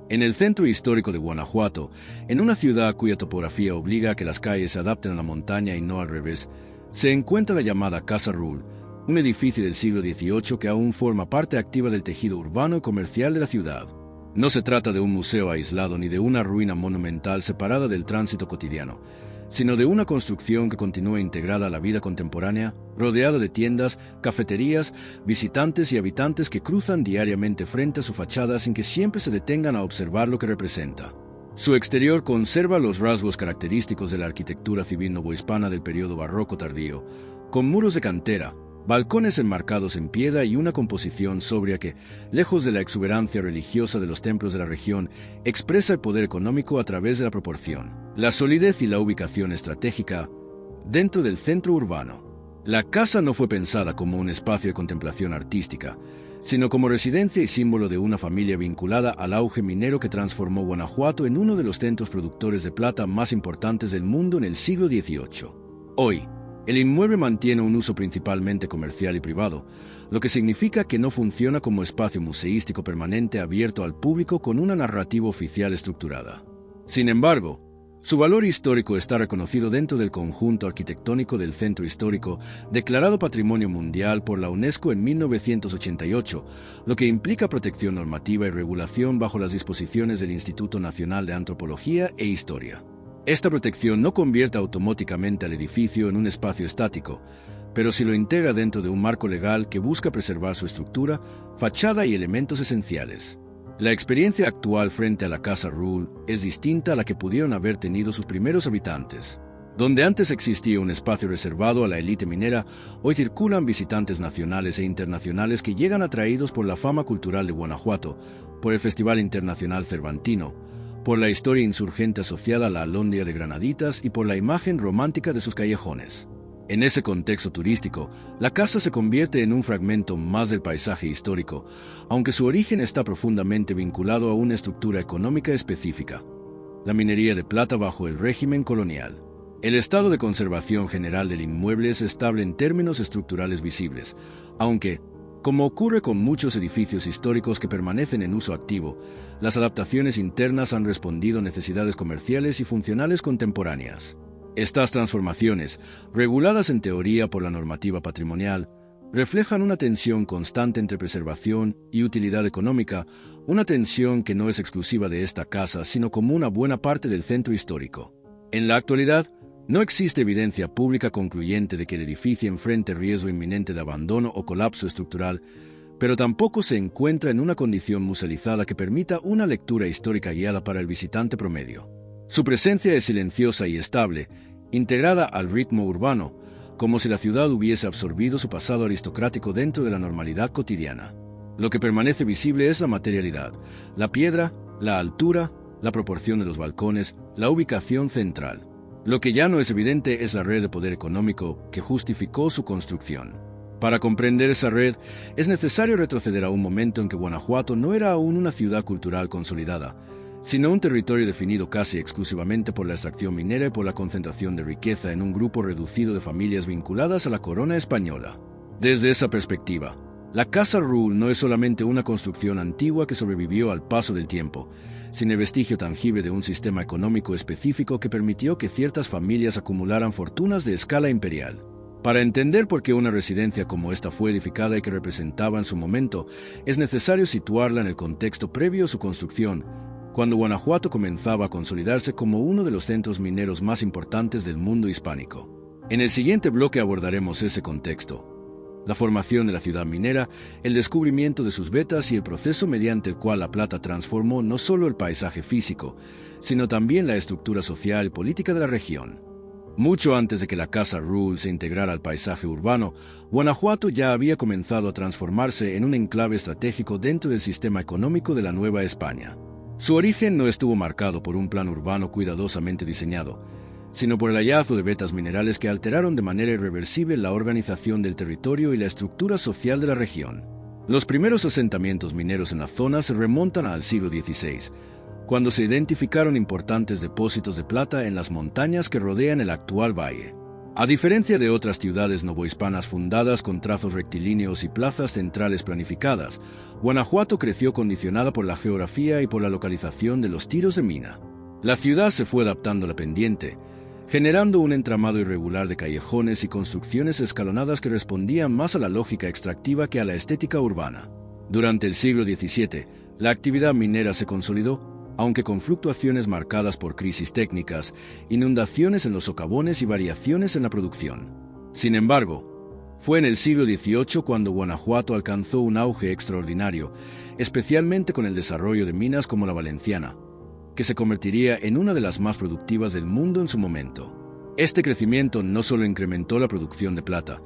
En el centro histórico de Guanajuato, en una ciudad cuya topografía obliga a que las calles se adapten a la montaña y no al revés, se encuentra la llamada Casa Rull, un edificio del siglo XVIII que aún forma parte activa del tejido urbano y comercial de la ciudad. No se trata de un museo aislado ni de una ruina monumental separada del tránsito cotidiano, sino de una construcción que continúa integrada a la vida contemporánea, rodeada de tiendas, cafeterías, visitantes y habitantes que cruzan diariamente frente a su fachada sin que siempre se detengan a observar lo que representa. Su exterior conserva los rasgos característicos de la arquitectura civil novohispana del periodo barroco tardío, con muros de cantera, balcones enmarcados en piedra y una composición sobria que, lejos de la exuberancia religiosa de los templos de la región, expresa el poder económico a través de la proporción, la solidez y la ubicación estratégica dentro del centro urbano. La casa no fue pensada como un espacio de contemplación artística, sino como residencia y símbolo de una familia vinculada al auge minero que transformó Guanajuato en uno de los centros productores de plata más importantes del mundo en el siglo XVIII. Hoy, el inmueble mantiene un uso principalmente comercial y privado, lo que significa que no funciona como espacio museístico permanente abierto al público con una narrativa oficial estructurada. Sin embargo, su valor histórico está reconocido dentro del conjunto arquitectónico del centro histórico, declarado Patrimonio Mundial por la UNESCO en 1988, lo que implica protección normativa y regulación bajo las disposiciones del Instituto Nacional de Antropología e Historia. Esta protección no convierte automáticamente al edificio en un espacio estático, pero sí lo integra dentro de un marco legal que busca preservar su estructura, fachada y elementos esenciales. La experiencia actual frente a la Casa Rull es distinta a la que pudieron haber tenido sus primeros habitantes. Donde antes existía un espacio reservado a la élite minera, hoy circulan visitantes nacionales e internacionales que llegan atraídos por la fama cultural de Guanajuato, por el Festival Internacional Cervantino, por la historia insurgente asociada a la Alhóndiga de Granaditas y por la imagen romántica de sus callejones. En ese contexto turístico, la casa se convierte en un fragmento más del paisaje histórico, aunque su origen está profundamente vinculado a una estructura económica específica: la minería de plata bajo el régimen colonial. El estado de conservación general del inmueble es estable en términos estructurales visibles, aunque, como ocurre con muchos edificios históricos que permanecen en uso activo, las adaptaciones internas han respondido a necesidades comerciales y funcionales contemporáneas. Estas transformaciones, reguladas en teoría por la normativa patrimonial, reflejan una tensión constante entre preservación y utilidad económica, una tensión que no es exclusiva de esta casa, sino como una buena parte del centro histórico. En la actualidad, no existe evidencia pública concluyente de que el edificio enfrente riesgo inminente de abandono o colapso estructural, pero tampoco se encuentra en una condición musealizada que permita una lectura histórica guiada para el visitante promedio. Su presencia es silenciosa y estable, integrada al ritmo urbano, como si la ciudad hubiese absorbido su pasado aristocrático dentro de la normalidad cotidiana. Lo que permanece visible es la materialidad, la piedra, la altura, la proporción de los balcones, la ubicación central. Lo que ya no es evidente es la red de poder económico que justificó su construcción. Para comprender esa red, es necesario retroceder a un momento en que Guanajuato no era aún una ciudad cultural consolidada, sino un territorio definido casi exclusivamente por la extracción minera y por la concentración de riqueza en un grupo reducido de familias vinculadas a la corona española. Desde esa perspectiva, la Casa Rull no es solamente una construcción antigua que sobrevivió al paso del tiempo, sino el vestigio tangible de un sistema económico específico que permitió que ciertas familias acumularan fortunas de escala imperial. Para entender por qué una residencia como esta fue edificada y que representaba en su momento, es necesario situarla en el contexto previo a su construcción, cuando Guanajuato comenzaba a consolidarse como uno de los centros mineros más importantes del mundo hispánico. En el siguiente bloque abordaremos ese contexto: la formación de la ciudad minera, el descubrimiento de sus vetas y el proceso mediante el cual la plata transformó no solo el paisaje físico, sino también la estructura social y política de la región. Mucho antes de que la Casa Rull se integrara al paisaje urbano, Guanajuato ya había comenzado a transformarse en un enclave estratégico dentro del sistema económico de la Nueva España. Su origen no estuvo marcado por un plan urbano cuidadosamente diseñado, sino por el hallazgo de vetas minerales que alteraron de manera irreversible la organización del territorio y la estructura social de la región. Los primeros asentamientos mineros en la zona se remontan al siglo XVI, cuando se identificaron importantes depósitos de plata en las montañas que rodean el actual valle. A diferencia de otras ciudades novohispanas fundadas con trazos rectilíneos y plazas centrales planificadas, Guanajuato creció condicionada por la geografía y por la localización de los tiros de mina. La ciudad se fue adaptando a la pendiente, generando un entramado irregular de callejones y construcciones escalonadas que respondían más a la lógica extractiva que a la estética urbana. Durante el siglo XVII, la actividad minera se consolidó, aunque con fluctuaciones marcadas por crisis técnicas, inundaciones en los socavones y variaciones en la producción. Sin embargo, fue en el siglo XVIII cuando Guanajuato alcanzó un auge extraordinario, especialmente con el desarrollo de minas como la Valenciana, que se convertiría en una de las más productivas del mundo en su momento. Este crecimiento no solo incrementó la producción de plata,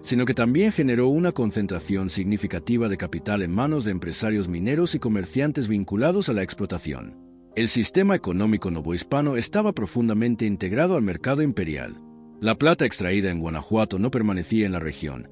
sino que también generó una concentración significativa de capital en manos de empresarios mineros y comerciantes vinculados a la explotación. El sistema económico novohispano estaba profundamente integrado al mercado imperial. La plata extraída en Guanajuato no permanecía en la región.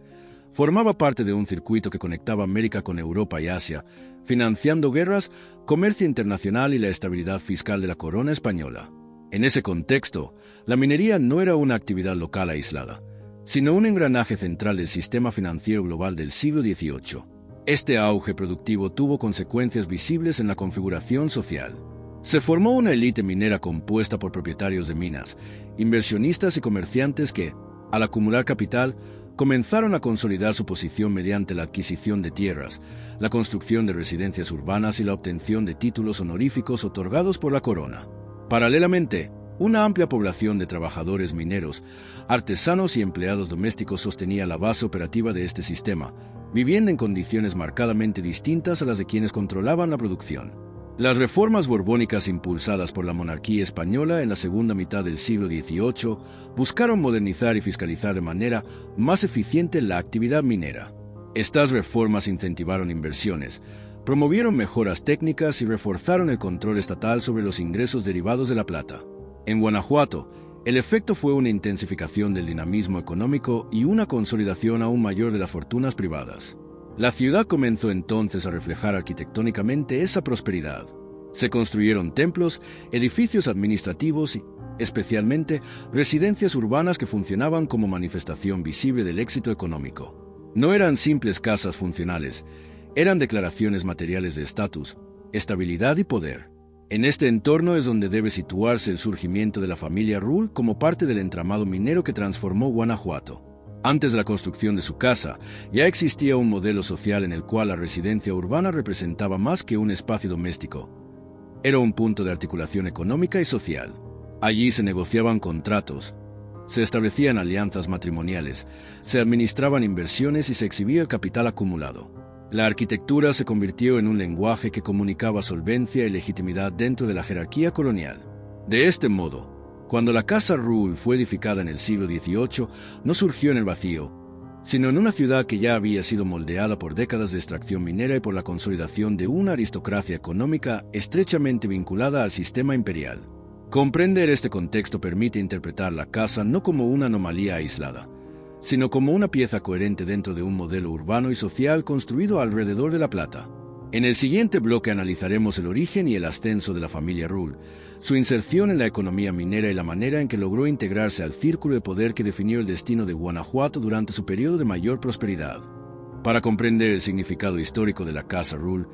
Formaba parte de un circuito que conectaba América con Europa y Asia, financiando guerras, comercio internacional y la estabilidad fiscal de la corona española. En ese contexto, la minería no era una actividad local aislada, sino un engranaje central del sistema financiero global del siglo XVIII. Este auge productivo tuvo consecuencias visibles en la configuración social. Se formó una élite minera compuesta por propietarios de minas, inversionistas y comerciantes que, al acumular capital, comenzaron a consolidar su posición mediante la adquisición de tierras, la construcción de residencias urbanas y la obtención de títulos honoríficos otorgados por la corona. Paralelamente, una amplia población de trabajadores mineros, artesanos y empleados domésticos sostenía la base operativa de este sistema, viviendo en condiciones marcadamente distintas a las de quienes controlaban la producción. Las reformas borbónicas impulsadas por la monarquía española en la segunda mitad del siglo XVIII buscaron modernizar y fiscalizar de manera más eficiente la actividad minera. Estas reformas incentivaron inversiones, promovieron mejoras técnicas y reforzaron el control estatal sobre los ingresos derivados de la plata. En Guanajuato, el efecto fue una intensificación del dinamismo económico y una consolidación aún mayor de las fortunas privadas. La ciudad comenzó entonces a reflejar arquitectónicamente esa prosperidad. Se construyeron templos, edificios administrativos y, especialmente, residencias urbanas que funcionaban como manifestación visible del éxito económico. No eran simples casas funcionales, eran declaraciones materiales de estatus, estabilidad y poder. En este entorno es donde debe situarse el surgimiento de la familia Rull como parte del entramado minero que transformó Guanajuato. Antes de la construcción de su casa, ya existía un modelo social en el cual la residencia urbana representaba más que un espacio doméstico. Era un punto de articulación económica y social. Allí se negociaban contratos, se establecían alianzas matrimoniales, se administraban inversiones y se exhibía el capital acumulado. La arquitectura se convirtió en un lenguaje que comunicaba solvencia y legitimidad dentro de la jerarquía colonial. De este modo, cuando la Casa Rull fue edificada en el siglo XVIII, no surgió en el vacío, sino en una ciudad que ya había sido moldeada por décadas de extracción minera y por la consolidación de una aristocracia económica estrechamente vinculada al sistema imperial. Comprender este contexto permite interpretar la casa no como una anomalía aislada, sino como una pieza coherente dentro de un modelo urbano y social construido alrededor de la plata. En el siguiente bloque analizaremos el origen y el ascenso de la familia Rull, su inserción en la economía minera y la manera en que logró integrarse al círculo de poder que definió el destino de Guanajuato durante su periodo de mayor prosperidad. Para comprender el significado histórico de la Casa Rull,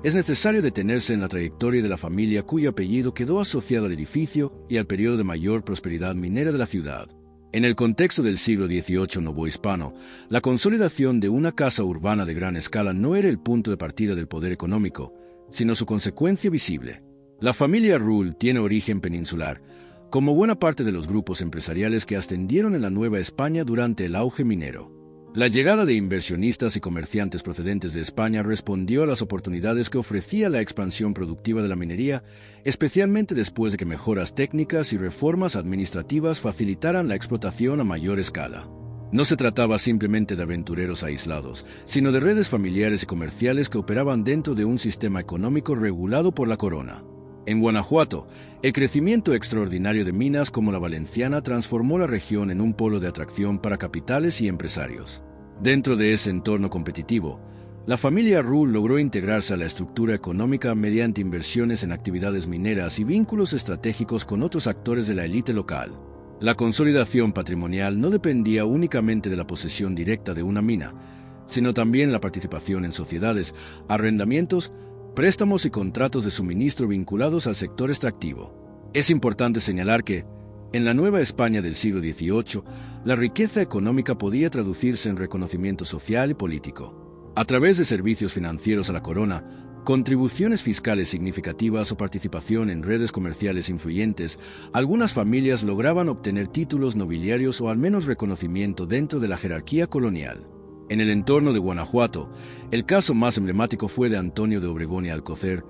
es necesario detenerse en la trayectoria de la familia cuyo apellido quedó asociado al edificio y al periodo de mayor prosperidad minera de la ciudad. En el contexto del siglo XVIII novohispano, la consolidación de una casa urbana de gran escala no era el punto de partida del poder económico, sino su consecuencia visible. La familia Rull tiene origen peninsular, como buena parte de los grupos empresariales que ascendieron en la Nueva España durante el auge minero. La llegada de inversionistas y comerciantes procedentes de España respondió a las oportunidades que ofrecía la expansión productiva de la minería, especialmente después de que mejoras técnicas y reformas administrativas facilitaran la explotación a mayor escala. No se trataba simplemente de aventureros aislados, sino de redes familiares y comerciales que operaban dentro de un sistema económico regulado por la corona. En Guanajuato, el crecimiento extraordinario de minas como la Valenciana transformó la región en un polo de atracción para capitales y empresarios. Dentro de ese entorno competitivo, la familia Rull logró integrarse a la estructura económica mediante inversiones en actividades mineras y vínculos estratégicos con otros actores de la élite local. La consolidación patrimonial no dependía únicamente de la posesión directa de una mina, sino también la participación en sociedades, arrendamientos, préstamos y contratos de suministro vinculados al sector extractivo. Es importante señalar que, en la Nueva España del siglo XVIII, la riqueza económica podía traducirse en reconocimiento social y político. A través de servicios financieros a la corona, contribuciones fiscales significativas o participación en redes comerciales influyentes, algunas familias lograban obtener títulos nobiliarios o al menos reconocimiento dentro de la jerarquía colonial. En el entorno de Guanajuato, el caso más emblemático fue de Antonio de Obregón y Alcocer,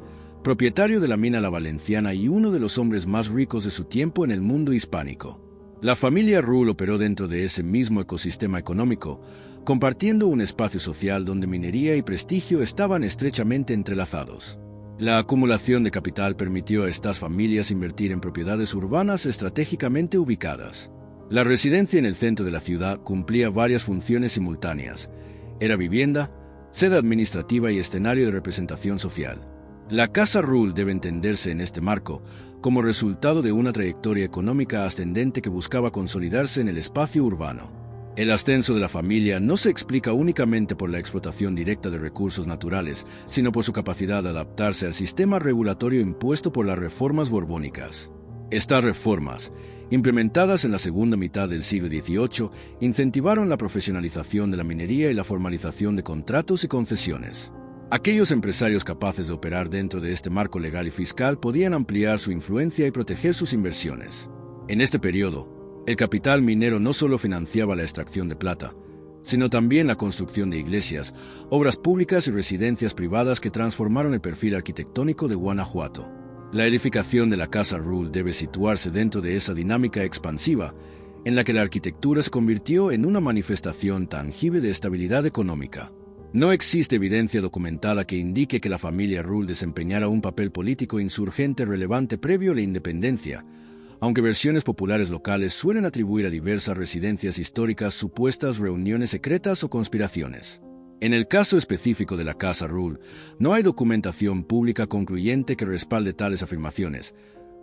propietario de la mina La Valenciana y uno de los hombres más ricos de su tiempo en el mundo hispánico. La familia Rull operó dentro de ese mismo ecosistema económico, compartiendo un espacio social donde minería y prestigio estaban estrechamente entrelazados. La acumulación de capital permitió a estas familias invertir en propiedades urbanas estratégicamente ubicadas. La residencia en el centro de la ciudad cumplía varias funciones simultáneas. Era vivienda, sede administrativa y escenario de representación social. La Casa Rull debe entenderse en este marco como resultado de una trayectoria económica ascendente que buscaba consolidarse en el espacio urbano. El ascenso de la familia no se explica únicamente por la explotación directa de recursos naturales, sino por su capacidad de adaptarse al sistema regulatorio impuesto por las reformas borbónicas. Estas reformas, implementadas en la segunda mitad del siglo XVIII, incentivaron la profesionalización de la minería y la formalización de contratos y concesiones. Aquellos empresarios capaces de operar dentro de este marco legal y fiscal podían ampliar su influencia y proteger sus inversiones. En este periodo, el capital minero no solo financiaba la extracción de plata, sino también la construcción de iglesias, obras públicas y residencias privadas que transformaron el perfil arquitectónico de Guanajuato. La edificación de la Casa Rull debe situarse dentro de esa dinámica expansiva, en la que la arquitectura se convirtió en una manifestación tangible de estabilidad económica. No existe evidencia documentada que indique que la familia Rull desempeñara un papel político insurgente relevante previo a la independencia, aunque versiones populares locales suelen atribuir a diversas residencias históricas supuestas reuniones secretas o conspiraciones. En el caso específico de la Casa Rull, no hay documentación pública concluyente que respalde tales afirmaciones,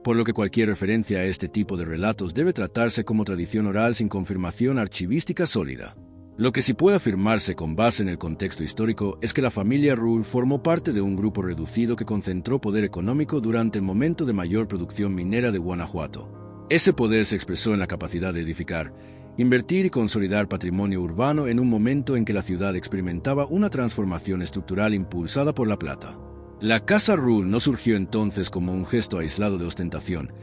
por lo que cualquier referencia a este tipo de relatos debe tratarse como tradición oral sin confirmación archivística sólida. Lo que sí puede afirmarse con base en el contexto histórico es que la familia Rull formó parte de un grupo reducido que concentró poder económico durante el momento de mayor producción minera de Guanajuato. Ese poder se expresó en la capacidad de edificar, invertir y consolidar patrimonio urbano en un momento en que la ciudad experimentaba una transformación estructural impulsada por la plata. La Casa Rull no surgió entonces como un gesto aislado de ostentación,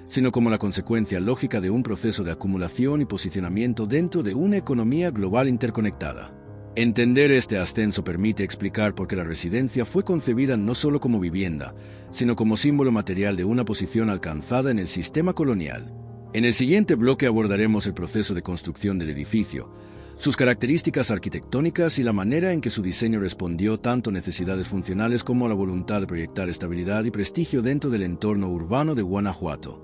sino como la consecuencia lógica de un proceso de acumulación y posicionamiento dentro de una economía global interconectada. Entender este ascenso permite explicar por qué la residencia fue concebida no solo como vivienda, sino como símbolo material de una posición alcanzada en el sistema colonial. En el siguiente bloque abordaremos el proceso de construcción del edificio, sus características arquitectónicas y la manera en que su diseño respondió tanto a necesidades funcionales como a la voluntad de proyectar estabilidad y prestigio dentro del entorno urbano de Guanajuato.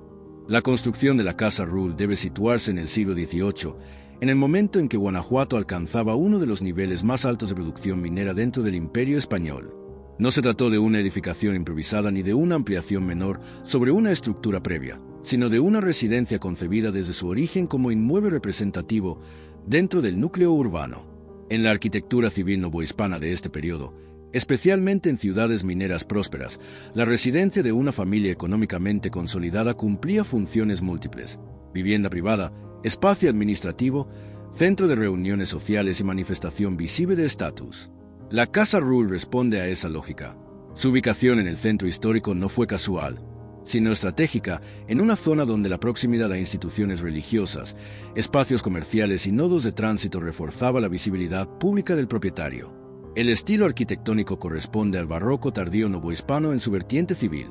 La construcción de la Casa Rull debe situarse en el siglo XVIII, en el momento en que Guanajuato alcanzaba uno de los niveles más altos de producción minera dentro del Imperio Español. No se trató de una edificación improvisada ni de una ampliación menor sobre una estructura previa, sino de una residencia concebida desde su origen como inmueble representativo dentro del núcleo urbano. En la arquitectura civil novohispana de este periodo, especialmente en ciudades mineras prósperas, la residencia de una familia económicamente consolidada cumplía funciones múltiples: vivienda privada, espacio administrativo, centro de reuniones sociales y manifestación visible de estatus. La Casa Rull responde a esa lógica. Su ubicación en el centro histórico no fue casual, sino estratégica, en una zona donde la proximidad a instituciones religiosas, espacios comerciales y nodos de tránsito reforzaba la visibilidad pública del propietario. El estilo arquitectónico corresponde al barroco tardío novohispano en su vertiente civil.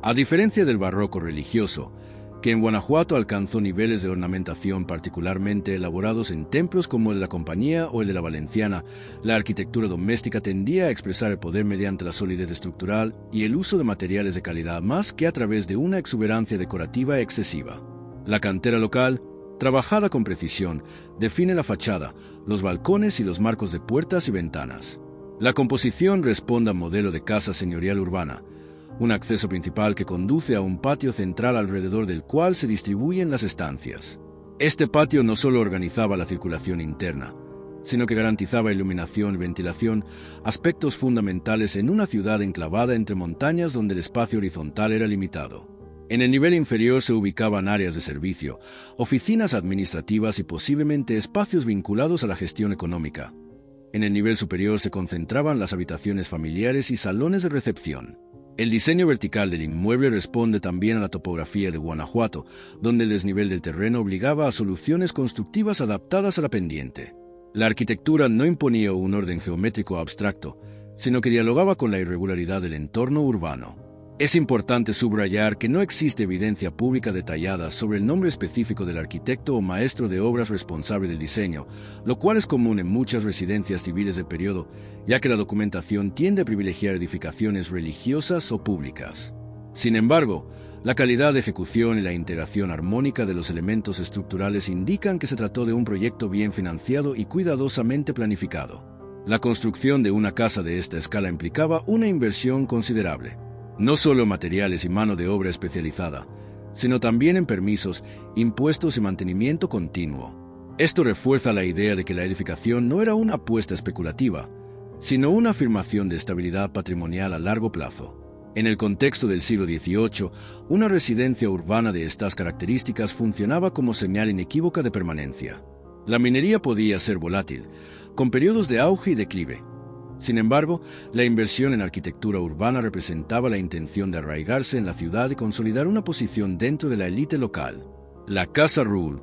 A diferencia del barroco religioso, que en Guanajuato alcanzó niveles de ornamentación particularmente elaborados en templos como el de la Compañía o el de la Valenciana, la arquitectura doméstica tendía a expresar el poder mediante la solidez estructural y el uso de materiales de calidad más que a través de una exuberancia decorativa excesiva. La cantera local, trabajada con precisión, define la fachada, los balcones y los marcos de puertas y ventanas. La composición responde al modelo de casa señorial urbana, un acceso principal que conduce a un patio central alrededor del cual se distribuyen las estancias. Este patio no solo organizaba la circulación interna, sino que garantizaba iluminación y ventilación, aspectos fundamentales en una ciudad enclavada entre montañas donde el espacio horizontal era limitado. En el nivel inferior se ubicaban áreas de servicio, oficinas administrativas y posiblemente espacios vinculados a la gestión económica. En el nivel superior se concentraban las habitaciones familiares y salones de recepción. El diseño vertical del inmueble responde también a la topografía de Guanajuato, donde el desnivel del terreno obligaba a soluciones constructivas adaptadas a la pendiente. La arquitectura no imponía un orden geométrico abstracto, sino que dialogaba con la irregularidad del entorno urbano. Es importante subrayar que no existe evidencia pública detallada sobre el nombre específico del arquitecto o maestro de obras responsable del diseño, lo cual es común en muchas residencias civiles del periodo, ya que la documentación tiende a privilegiar edificaciones religiosas o públicas. Sin embargo, la calidad de ejecución y la integración armónica de los elementos estructurales indican que se trató de un proyecto bien financiado y cuidadosamente planificado. La construcción de una casa de esta escala implicaba una inversión considerable, no solo en materiales y mano de obra especializada, sino también en permisos, impuestos y mantenimiento continuo. Esto refuerza la idea de que la edificación no era una apuesta especulativa, sino una afirmación de estabilidad patrimonial a largo plazo. En el contexto del siglo XVIII, una residencia urbana de estas características funcionaba como señal inequívoca de permanencia. La minería podía ser volátil, con periodos de auge y declive. Sin embargo, la inversión en arquitectura urbana representaba la intención de arraigarse en la ciudad y consolidar una posición dentro de la élite local. La Casa Ruhl,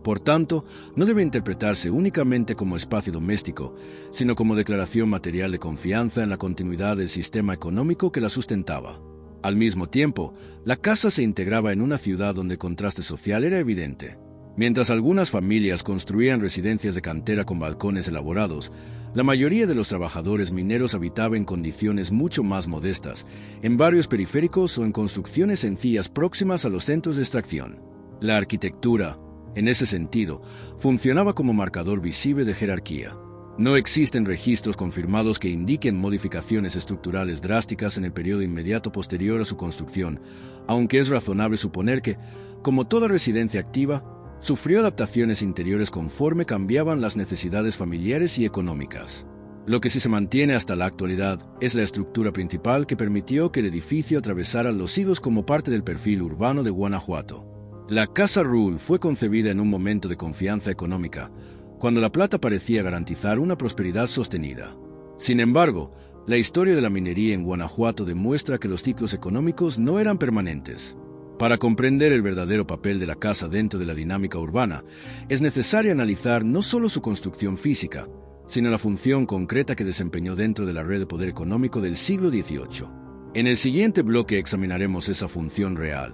por tanto, no debe interpretarse únicamente como espacio doméstico, sino como declaración material de confianza en la continuidad del sistema económico que la sustentaba. Al mismo tiempo, la casa se integraba en una ciudad donde el contraste social era evidente. Mientras algunas familias construían residencias de cantera con balcones elaborados, la mayoría de los trabajadores mineros habitaba en condiciones mucho más modestas, en barrios periféricos o en construcciones sencillas próximas a los centros de extracción. La arquitectura, en ese sentido, funcionaba como marcador visible de jerarquía. No existen registros confirmados que indiquen modificaciones estructurales drásticas en el periodo inmediato posterior a su construcción, aunque es razonable suponer que, como toda residencia activa, sufrió adaptaciones interiores conforme cambiaban las necesidades familiares y económicas. Lo que sí se mantiene hasta la actualidad es la estructura principal que permitió que el edificio atravesara los siglos como parte del perfil urbano de Guanajuato. La Casa Ruhl fue concebida en un momento de confianza económica, cuando la plata parecía garantizar una prosperidad sostenida. Sin embargo, la historia de la minería en Guanajuato demuestra que los ciclos económicos no eran permanentes. Para comprender el verdadero papel de la casa dentro de la dinámica urbana, es necesario analizar no solo su construcción física, sino la función concreta que desempeñó dentro de la red de poder económico del siglo XVIII. En el siguiente bloque examinaremos esa función real.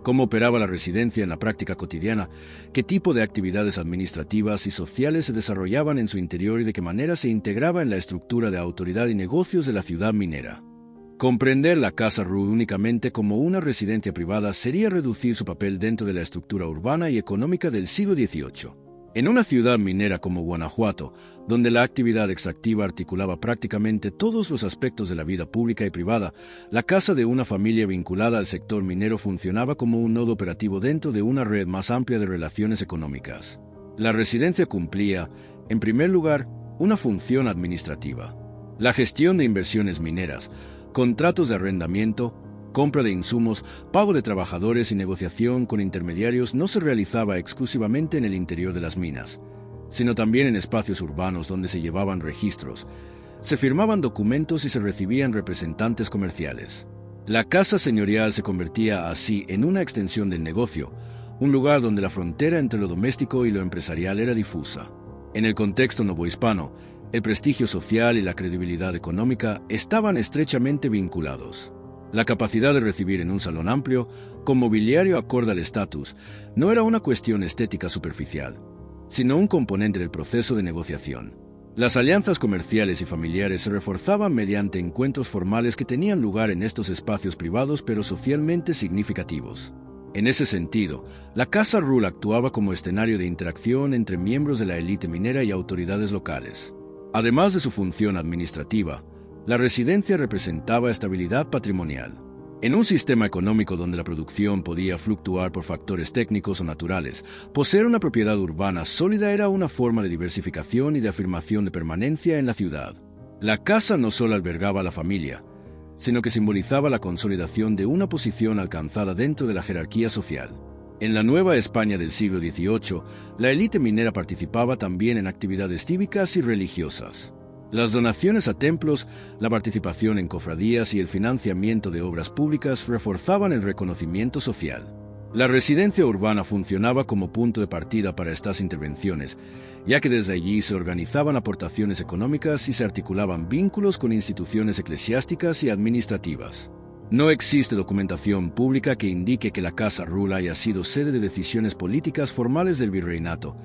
Cómo operaba la residencia en la práctica cotidiana, qué tipo de actividades administrativas y sociales se desarrollaban en su interior y de qué manera se integraba en la estructura de autoridad y negocios de la ciudad minera. Comprender la Casa Ruhl únicamente como una residencia privada sería reducir su papel dentro de la estructura urbana y económica del siglo XVIII. En una ciudad minera como Guanajuato, donde la actividad extractiva articulaba prácticamente todos los aspectos de la vida pública y privada, la casa de una familia vinculada al sector minero funcionaba como un nodo operativo dentro de una red más amplia de relaciones económicas. La residencia cumplía, en primer lugar, una función administrativa. La gestión de inversiones mineras, contratos de arrendamiento, compra de insumos, pago de trabajadores y negociación con intermediarios no se realizaba exclusivamente en el interior de las minas, sino también en espacios urbanos donde se llevaban registros, se firmaban documentos y se recibían representantes comerciales. La casa señorial se convertía así en una extensión del negocio, un lugar donde la frontera entre lo doméstico y lo empresarial era difusa. En el contexto novohispano, el prestigio social y la credibilidad económica estaban estrechamente vinculados. La capacidad de recibir en un salón amplio, con mobiliario acorde al estatus, no era una cuestión estética superficial, sino un componente del proceso de negociación. Las alianzas comerciales y familiares se reforzaban mediante encuentros formales que tenían lugar en estos espacios privados pero socialmente significativos. En ese sentido, la Casa Ruhl actuaba como escenario de interacción entre miembros de la élite minera y autoridades locales. Además de su función administrativa, la residencia representaba estabilidad patrimonial. En un sistema económico donde la producción podía fluctuar por factores técnicos o naturales, poseer una propiedad urbana sólida era una forma de diversificación y de afirmación de permanencia en la ciudad. La casa no solo albergaba a la familia, sino que simbolizaba la consolidación de una posición alcanzada dentro de la jerarquía social. En la Nueva España del siglo XVIII, la élite minera participaba también en actividades cívicas y religiosas. Las donaciones a templos, la participación en cofradías y el financiamiento de obras públicas reforzaban el reconocimiento social. La residencia urbana funcionaba como punto de partida para estas intervenciones, ya que desde allí se organizaban aportaciones económicas y se articulaban vínculos con instituciones eclesiásticas y administrativas. No existe documentación pública que indique que la Casa Rull haya sido sede de decisiones políticas formales del virreinato.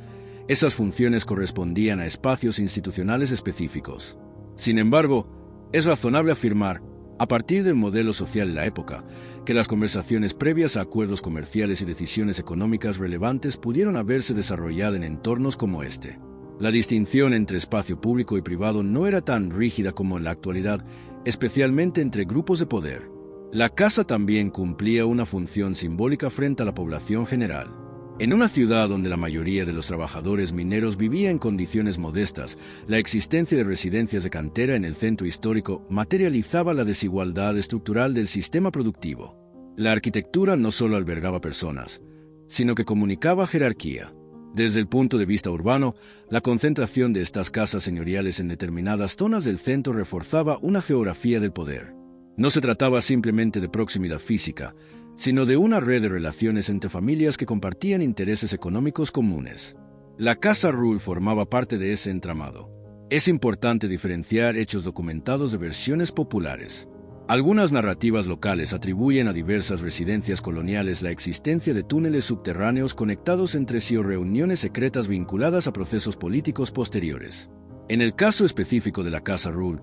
Esas funciones correspondían a espacios institucionales específicos. Sin embargo, es razonable afirmar, a partir del modelo social de la época, que las conversaciones previas a acuerdos comerciales y decisiones económicas relevantes pudieron haberse desarrollado en entornos como este. La distinción entre espacio público y privado no era tan rígida como en la actualidad, especialmente entre grupos de poder. La casa también cumplía una función simbólica frente a la población general. En una ciudad donde la mayoría de los trabajadores mineros vivía en condiciones modestas, la existencia de residencias de cantera en el centro histórico materializaba la desigualdad estructural del sistema productivo. La arquitectura no solo albergaba personas, sino que comunicaba jerarquía. Desde el punto de vista urbano, la concentración de estas casas señoriales en determinadas zonas del centro reforzaba una geografía del poder. No se trataba simplemente de proximidad física, sino de una red de relaciones entre familias que compartían intereses económicos comunes. La Casa Rull formaba parte de ese entramado. Es importante diferenciar hechos documentados de versiones populares. Algunas narrativas locales atribuyen a diversas residencias coloniales la existencia de túneles subterráneos conectados entre sí o reuniones secretas vinculadas a procesos políticos posteriores. En el caso específico de la Casa Rull,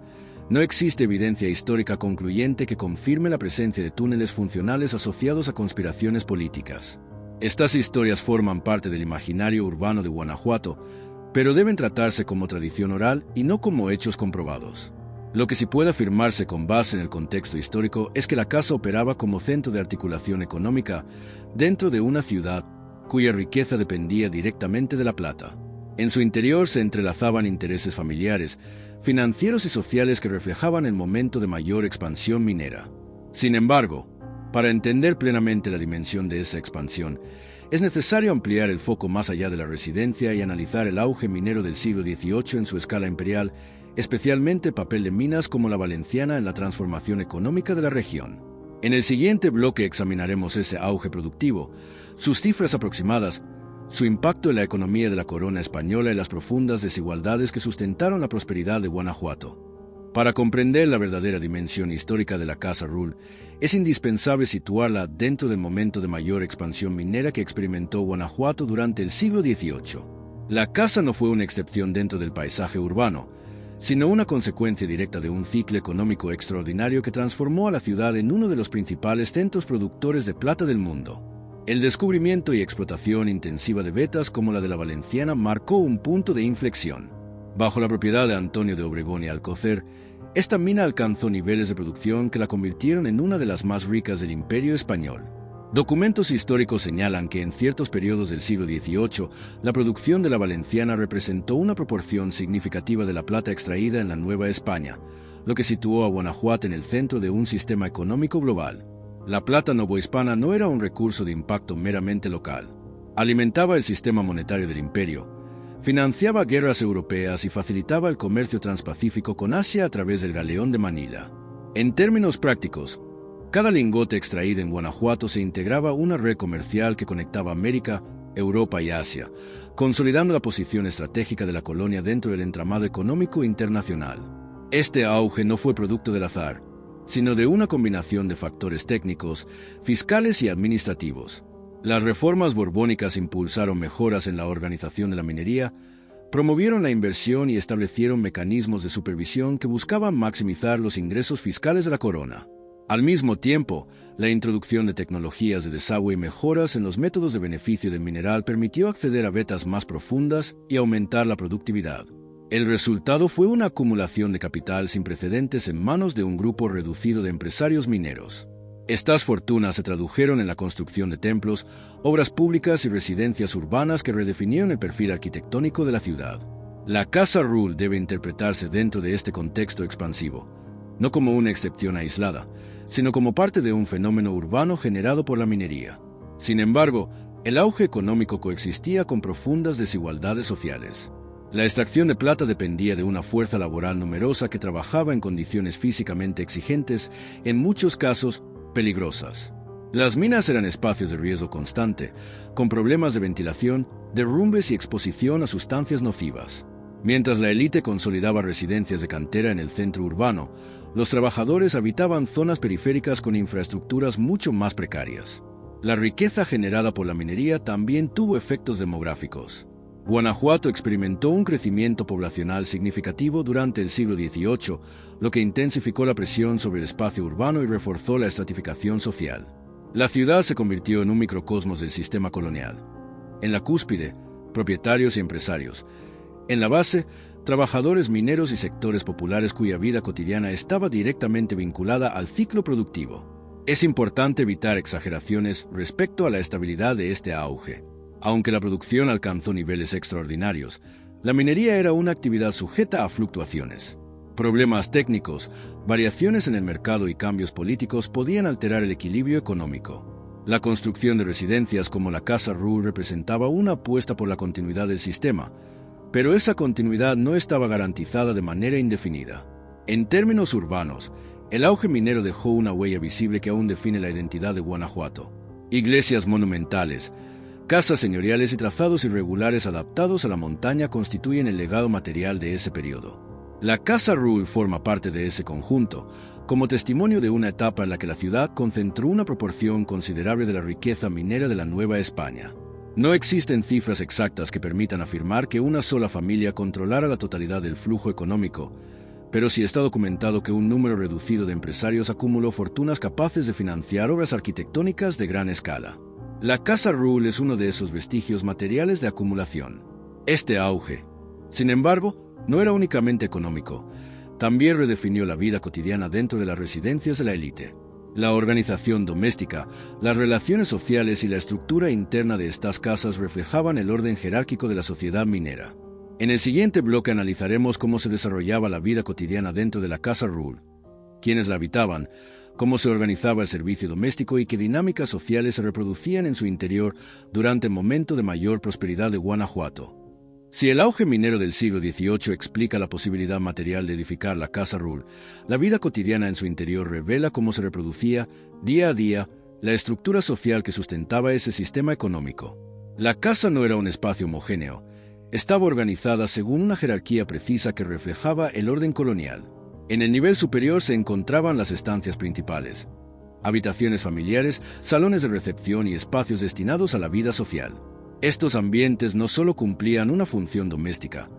no existe evidencia histórica concluyente que confirme la presencia de túneles funcionales asociados a conspiraciones políticas. Estas historias forman parte del imaginario urbano de Guanajuato, pero deben tratarse como tradición oral y no como hechos comprobados. Lo que sí puede afirmarse con base en el contexto histórico es que la casa operaba como centro de articulación económica dentro de una ciudad cuya riqueza dependía directamente de la plata. En su interior se entrelazaban intereses familiares, financieros y sociales que reflejaban el momento de mayor expansión minera. Sin embargo, para entender plenamente la dimensión de esa expansión, es necesario ampliar el foco más allá de la residencia y analizar el auge minero del siglo XVIII en su escala imperial, especialmente el papel de minas como la Valenciana en la transformación económica de la región. En el siguiente bloque examinaremos ese auge productivo, sus cifras aproximadas, su impacto en la economía de la corona española y las profundas desigualdades que sustentaron la prosperidad de Guanajuato. Para comprender la verdadera dimensión histórica de la Casa Rull, es indispensable situarla dentro del momento de mayor expansión minera que experimentó Guanajuato durante el siglo XVIII. La casa no fue una excepción dentro del paisaje urbano, sino una consecuencia directa de un ciclo económico extraordinario que transformó a la ciudad en uno de los principales centros productores de plata del mundo. El descubrimiento y explotación intensiva de vetas como la de la Valenciana marcó un punto de inflexión. Bajo la propiedad de Antonio de Obregón y Alcocer, esta mina alcanzó niveles de producción que la convirtieron en una de las más ricas del Imperio Español. Documentos históricos señalan que en ciertos periodos del siglo XVIII, la producción de la Valenciana representó una proporción significativa de la plata extraída en la Nueva España, lo que situó a Guanajuato en el centro de un sistema económico global. La plata novohispana no era un recurso de impacto meramente local. Alimentaba el sistema monetario del imperio, financiaba guerras europeas y facilitaba el comercio transpacífico con Asia a través del galeón de Manila. En términos prácticos, cada lingote extraído en Guanajuato se integraba a una red comercial que conectaba América, Europa y Asia, consolidando la posición estratégica de la colonia dentro del entramado económico internacional. Este auge no fue producto del azar, sino de una combinación de factores técnicos, fiscales y administrativos. Las reformas borbónicas impulsaron mejoras en la organización de la minería, promovieron la inversión y establecieron mecanismos de supervisión que buscaban maximizar los ingresos fiscales de la corona. Al mismo tiempo, la introducción de tecnologías de desagüe y mejoras en los métodos de beneficio del mineral permitió acceder a vetas más profundas y aumentar la productividad. El resultado fue una acumulación de capital sin precedentes en manos de un grupo reducido de empresarios mineros. Estas fortunas se tradujeron en la construcción de templos, obras públicas y residencias urbanas que redefinieron el perfil arquitectónico de la ciudad. La Casa Ruhl debe interpretarse dentro de este contexto expansivo, no como una excepción aislada, sino como parte de un fenómeno urbano generado por la minería. Sin embargo, el auge económico coexistía con profundas desigualdades sociales. La extracción de plata dependía de una fuerza laboral numerosa que trabajaba en condiciones físicamente exigentes, en muchos casos peligrosas. Las minas eran espacios de riesgo constante, con problemas de ventilación, derrumbes y exposición a sustancias nocivas. Mientras la élite consolidaba residencias de cantera en el centro urbano, los trabajadores habitaban zonas periféricas con infraestructuras mucho más precarias. La riqueza generada por la minería también tuvo efectos demográficos. Guanajuato experimentó un crecimiento poblacional significativo durante el siglo XVIII, lo que intensificó la presión sobre el espacio urbano y reforzó la estratificación social. La ciudad se convirtió en un microcosmos del sistema colonial. En la cúspide, propietarios y empresarios. En la base, trabajadores mineros y sectores populares cuya vida cotidiana estaba directamente vinculada al ciclo productivo. Es importante evitar exageraciones respecto a la estabilidad de este auge. Aunque la producción alcanzó niveles extraordinarios, la minería era una actividad sujeta a fluctuaciones. Problemas técnicos, variaciones en el mercado y cambios políticos podían alterar el equilibrio económico. La construcción de residencias como la Casa Ruhl representaba una apuesta por la continuidad del sistema, pero esa continuidad no estaba garantizada de manera indefinida. En términos urbanos, el auge minero dejó una huella visible que aún define la identidad de Guanajuato. Iglesias monumentales, casas señoriales y trazados irregulares adaptados a la montaña constituyen el legado material de ese periodo. La Casa Ruhl forma parte de ese conjunto, como testimonio de una etapa en la que la ciudad concentró una proporción considerable de la riqueza minera de la Nueva España. No existen cifras exactas que permitan afirmar que una sola familia controlara la totalidad del flujo económico, pero sí está documentado que un número reducido de empresarios acumuló fortunas capaces de financiar obras arquitectónicas de gran escala. La Casa Ruhl es uno de esos vestigios materiales de acumulación. Este auge, sin embargo, no era únicamente económico, también redefinió la vida cotidiana dentro de las residencias de la élite. La organización doméstica, las relaciones sociales y la estructura interna de estas casas reflejaban el orden jerárquico de la sociedad minera. En el siguiente bloque analizaremos cómo se desarrollaba la vida cotidiana dentro de la Casa Ruhl, quiénes la habitaban, cómo se organizaba el servicio doméstico y qué dinámicas sociales se reproducían en su interior durante el momento de mayor prosperidad de Guanajuato. Si el auge minero del siglo XVIII explica la posibilidad material de edificar la Casa Ruhl, la vida cotidiana en su interior revela cómo se reproducía, día a día, la estructura social que sustentaba ese sistema económico. La casa no era un espacio homogéneo, estaba organizada según una jerarquía precisa que reflejaba el orden colonial. En el nivel superior se encontraban las estancias principales, habitaciones familiares, salones de recepción y espacios destinados a la vida social. Estos ambientes no solo cumplían una función doméstica,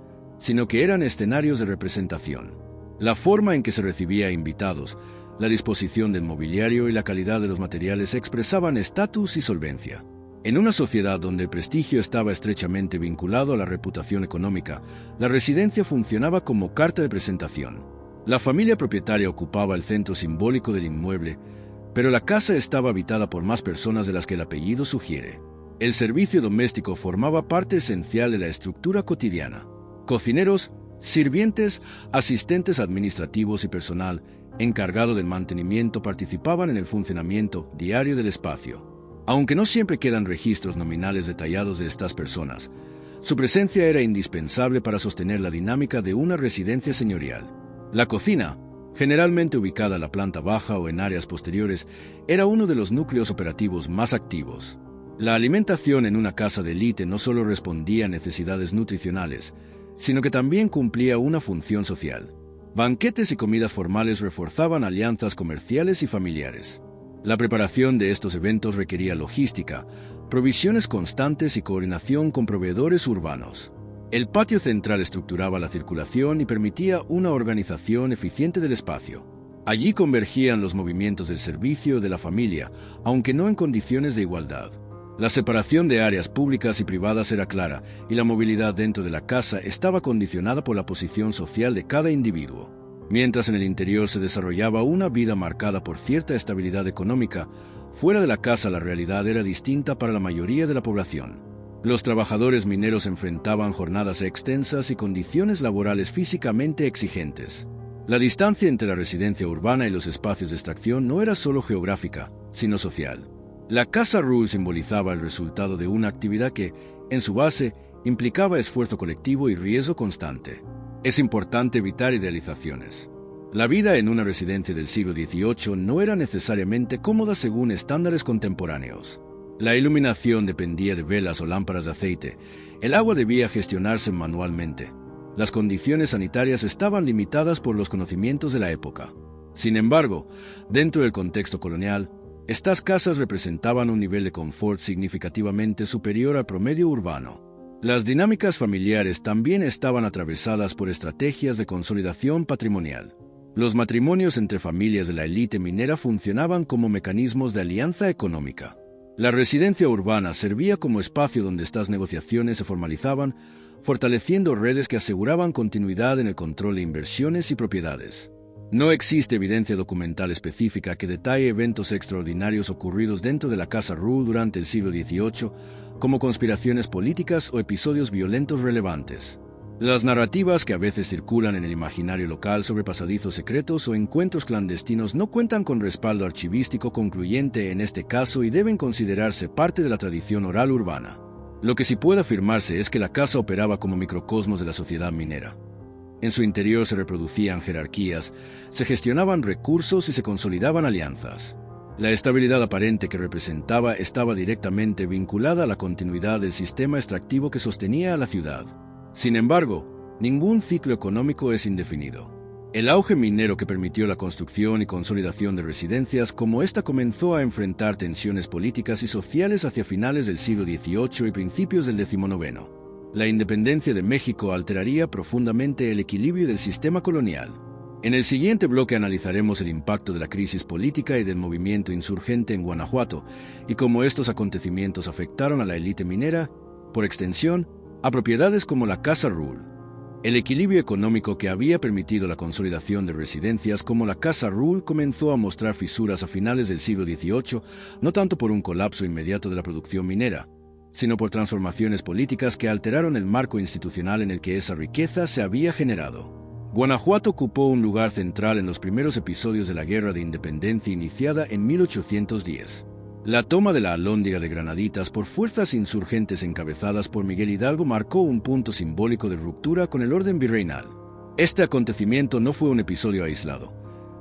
sino que eran escenarios de representación. La forma en que se recibía a invitados, la disposición del mobiliario y la calidad de los materiales expresaban estatus y solvencia. En una sociedad donde el prestigio estaba estrechamente vinculado a la reputación económica, la residencia funcionaba como carta de presentación. La familia propietaria ocupaba el centro simbólico del inmueble, pero la casa estaba habitada por más personas de las que el apellido sugiere. El servicio doméstico formaba parte esencial de la estructura cotidiana. Cocineros, sirvientes, asistentes administrativos y personal encargado del mantenimiento participaban en el funcionamiento diario del espacio. Aunque no siempre quedan registros nominales detallados de estas personas, su presencia era indispensable para sostener la dinámica de una residencia señorial. La cocina, generalmente ubicada en la planta baja o en áreas posteriores, era uno de los núcleos operativos más activos. La alimentación en una casa de élite no solo respondía a necesidades nutricionales, sino que también cumplía una función social. Banquetes y comidas formales reforzaban alianzas comerciales y familiares. La preparación de estos eventos requería logística, provisiones constantes y coordinación con proveedores urbanos. El patio central estructuraba la circulación y permitía una organización eficiente del espacio. Allí convergían los movimientos del servicio y de la familia, aunque no en condiciones de igualdad. La separación de áreas públicas y privadas era clara, y la movilidad dentro de la casa estaba condicionada por la posición social de cada individuo. Mientras en el interior se desarrollaba una vida marcada por cierta estabilidad económica, fuera de la casa la realidad era distinta para la mayoría de la población. Los trabajadores mineros enfrentaban jornadas extensas y condiciones laborales físicamente exigentes. La distancia entre la residencia urbana y los espacios de extracción no era solo geográfica, sino social. La Casa Ruhl simbolizaba el resultado de una actividad que, en su base, implicaba esfuerzo colectivo y riesgo constante. Es importante evitar idealizaciones. La vida en una residencia del siglo XVIII no era necesariamente cómoda según estándares contemporáneos. La iluminación dependía de velas o lámparas de aceite. El agua debía gestionarse manualmente. Las condiciones sanitarias estaban limitadas por los conocimientos de la época. Sin embargo, dentro del contexto colonial, estas casas representaban un nivel de confort significativamente superior al promedio urbano. Las dinámicas familiares también estaban atravesadas por estrategias de consolidación patrimonial. Los matrimonios entre familias de la élite minera funcionaban como mecanismos de alianza económica. La residencia urbana servía como espacio donde estas negociaciones se formalizaban, fortaleciendo redes que aseguraban continuidad en el control de inversiones y propiedades. No existe evidencia documental específica que detalle eventos extraordinarios ocurridos dentro de la Casa Ruhl durante el siglo XVIII, como conspiraciones políticas o episodios violentos relevantes. Las narrativas que a veces circulan en el imaginario local sobre pasadizos secretos o encuentros clandestinos no cuentan con respaldo archivístico concluyente en este caso y deben considerarse parte de la tradición oral urbana. Lo que sí puede afirmarse es que la casa operaba como microcosmos de la sociedad minera. En su interior se reproducían jerarquías, se gestionaban recursos y se consolidaban alianzas. La estabilidad aparente que representaba estaba directamente vinculada a la continuidad del sistema extractivo que sostenía a la ciudad. Sin embargo, ningún ciclo económico es indefinido. El auge minero que permitió la construcción y consolidación de residencias como esta comenzó a enfrentar tensiones políticas y sociales hacia finales del siglo XVIII y principios del XIX. La independencia de México alteraría profundamente el equilibrio del sistema colonial. En el siguiente bloque analizaremos el impacto de la crisis política y del movimiento insurgente en Guanajuato y cómo estos acontecimientos afectaron a la élite minera, por extensión, a propiedades como la Casa Ruhl. El equilibrio económico que había permitido la consolidación de residencias como la Casa Ruhl comenzó a mostrar fisuras a finales del siglo XVIII, no tanto por un colapso inmediato de la producción minera, sino por transformaciones políticas que alteraron el marco institucional en el que esa riqueza se había generado. Guanajuato ocupó un lugar central en los primeros episodios de la Guerra de Independencia iniciada en 1810. La toma de la Alhóndiga de Granaditas por fuerzas insurgentes encabezadas por Miguel Hidalgo marcó un punto simbólico de ruptura con el orden virreinal. Este acontecimiento no fue un episodio aislado,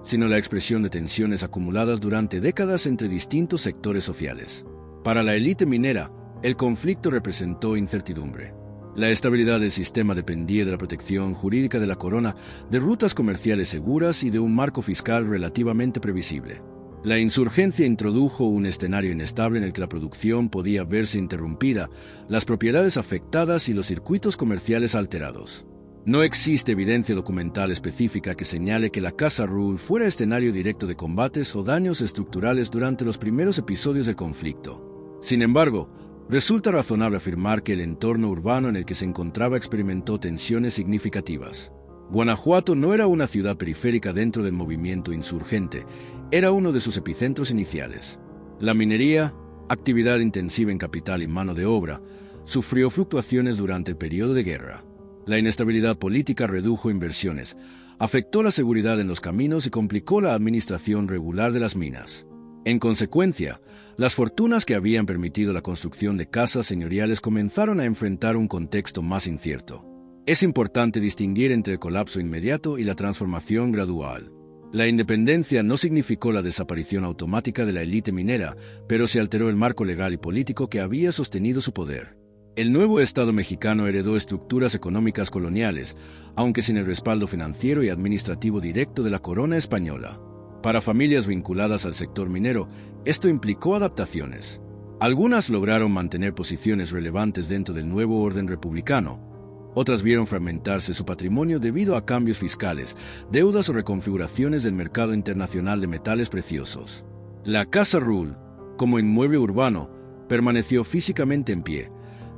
sino la expresión de tensiones acumuladas durante décadas entre distintos sectores sociales. Para la élite minera, el conflicto representó incertidumbre. La estabilidad del sistema dependía de la protección jurídica de la corona, de rutas comerciales seguras y de un marco fiscal relativamente previsible. La insurgencia introdujo un escenario inestable en el que la producción podía verse interrumpida, las propiedades afectadas y los circuitos comerciales alterados. No existe evidencia documental específica que señale que la Casa Ruhl fuera escenario directo de combates o daños estructurales durante los primeros episodios del conflicto. Sin embargo, resulta razonable afirmar que el entorno urbano en el que se encontraba experimentó tensiones significativas. Guanajuato no era una ciudad periférica dentro del movimiento insurgente, era uno de sus epicentros iniciales. La minería, actividad intensiva en capital y mano de obra, sufrió fluctuaciones durante el periodo de guerra. La inestabilidad política redujo inversiones, afectó la seguridad en los caminos y complicó la administración regular de las minas. En consecuencia, las fortunas que habían permitido la construcción de casas señoriales comenzaron a enfrentar un contexto más incierto. Es importante distinguir entre el colapso inmediato y la transformación gradual. La independencia no significó la desaparición automática de la élite minera, pero se alteró el marco legal y político que había sostenido su poder. El nuevo Estado mexicano heredó estructuras económicas coloniales, aunque sin el respaldo financiero y administrativo directo de la corona española. Para familias vinculadas al sector minero, esto implicó adaptaciones. Algunas lograron mantener posiciones relevantes dentro del nuevo orden republicano. Otras vieron fragmentarse su patrimonio debido a cambios fiscales, deudas o reconfiguraciones del mercado internacional de metales preciosos. La Casa Ruhl, como inmueble urbano, permaneció físicamente en pie,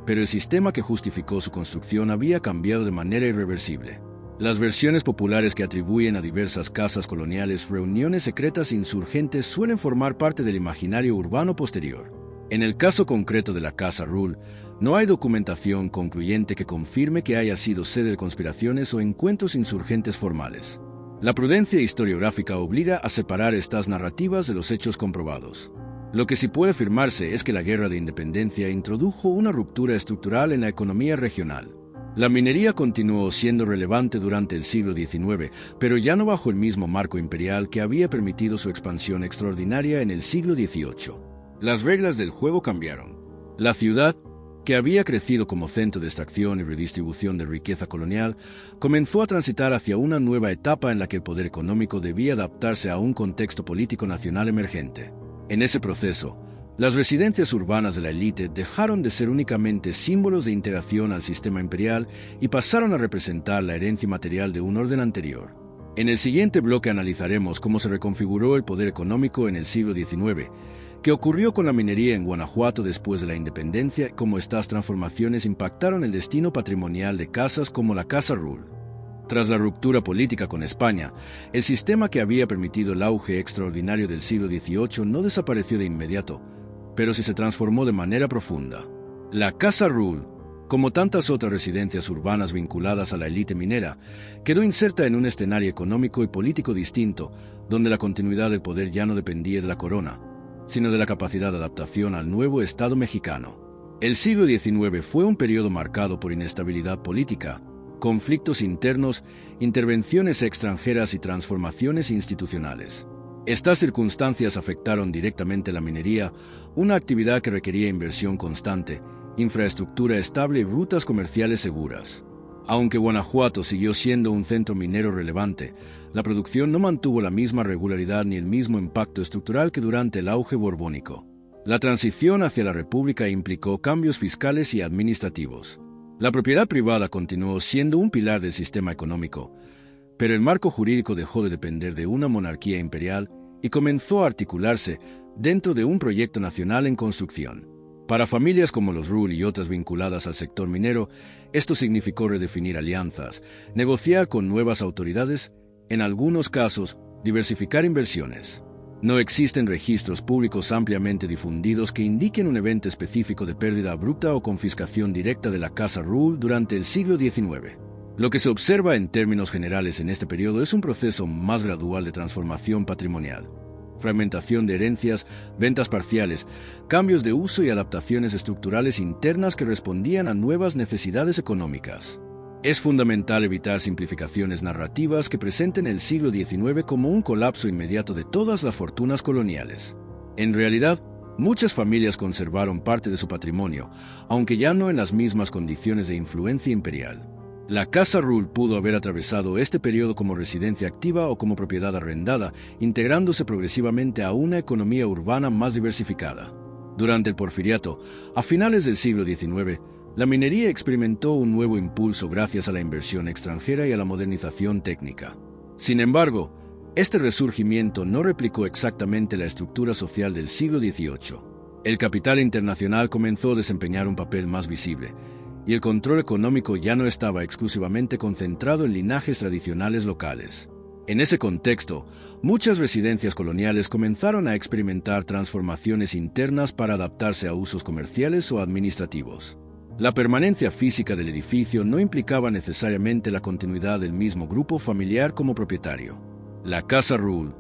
pero el sistema que justificó su construcción había cambiado de manera irreversible. Las versiones populares que atribuyen a diversas casas coloniales reuniones secretas insurgentes suelen formar parte del imaginario urbano posterior. En el caso concreto de la Casa Rule, no hay documentación concluyente que confirme que haya sido sede de conspiraciones o encuentros insurgentes formales. La prudencia historiográfica obliga a separar estas narrativas de los hechos comprobados. Lo que sí puede afirmarse es que la Guerra de Independencia introdujo una ruptura estructural en la economía regional. La minería continuó siendo relevante durante el siglo XIX, pero ya no bajo el mismo marco imperial que había permitido su expansión extraordinaria en el siglo XVIII. Las reglas del juego cambiaron. La ciudad, que había crecido como centro de extracción y redistribución de riqueza colonial, comenzó a transitar hacia una nueva etapa en la que el poder económico debía adaptarse a un contexto político nacional emergente. En ese proceso, las residencias urbanas de la élite dejaron de ser únicamente símbolos de integración al sistema imperial y pasaron a representar la herencia material de un orden anterior. En el siguiente bloque analizaremos cómo se reconfiguró el poder económico en el siglo XIX, qué ocurrió con la minería en Guanajuato después de la independencia y cómo estas transformaciones impactaron el destino patrimonial de casas como la Casa Rule. Tras la ruptura política con España, el sistema que había permitido el auge extraordinario del siglo XVIII no desapareció de inmediato, pero sí se transformó de manera profunda. La Casa Rule, como tantas otras residencias urbanas vinculadas a la élite minera, quedó inserta en un escenario económico y político distinto, donde la continuidad del poder ya no dependía de la corona, sino de la capacidad de adaptación al nuevo Estado mexicano. El siglo XIX fue un periodo marcado por inestabilidad política, conflictos internos, intervenciones extranjeras y transformaciones institucionales. Estas circunstancias afectaron directamente la minería, una actividad que requería inversión constante, infraestructura estable y rutas comerciales seguras. Aunque Guanajuato siguió siendo un centro minero relevante, la producción no mantuvo la misma regularidad ni el mismo impacto estructural que durante el auge borbónico. La transición hacia la República implicó cambios fiscales y administrativos. La propiedad privada continuó siendo un pilar del sistema económico, pero el marco jurídico dejó de depender de una monarquía imperial y comenzó a articularse dentro de un proyecto nacional en construcción. Para familias como los Rule y otras vinculadas al sector minero, esto significó redefinir alianzas, negociar con nuevas autoridades, en algunos casos, diversificar inversiones. No existen registros públicos ampliamente difundidos que indiquen un evento específico de pérdida abrupta o confiscación directa de la Casa Rule durante el siglo XIX. Lo que se observa en términos generales en este periodo es un proceso más gradual de transformación patrimonial. Fragmentación de herencias, ventas parciales, cambios de uso y adaptaciones estructurales internas que respondían a nuevas necesidades económicas. Es fundamental evitar simplificaciones narrativas que presenten el siglo XIX como un colapso inmediato de todas las fortunas coloniales. En realidad, muchas familias conservaron parte de su patrimonio, aunque ya no en las mismas condiciones de influencia imperial. La Casa Rule pudo haber atravesado este periodo como residencia activa o como propiedad arrendada, integrándose progresivamente a una economía urbana más diversificada. Durante el Porfiriato, a finales del siglo XIX, la minería experimentó un nuevo impulso gracias a la inversión extranjera y a la modernización técnica. Sin embargo, este resurgimiento no replicó exactamente la estructura social del siglo XVIII. El capital internacional comenzó a desempeñar un papel más visible, y el control económico ya no estaba exclusivamente concentrado en linajes tradicionales locales. En ese contexto, muchas residencias coloniales comenzaron a experimentar transformaciones internas para adaptarse a usos comerciales o administrativos. La permanencia física del edificio no implicaba necesariamente la continuidad del mismo grupo familiar como propietario. La Casa Rule,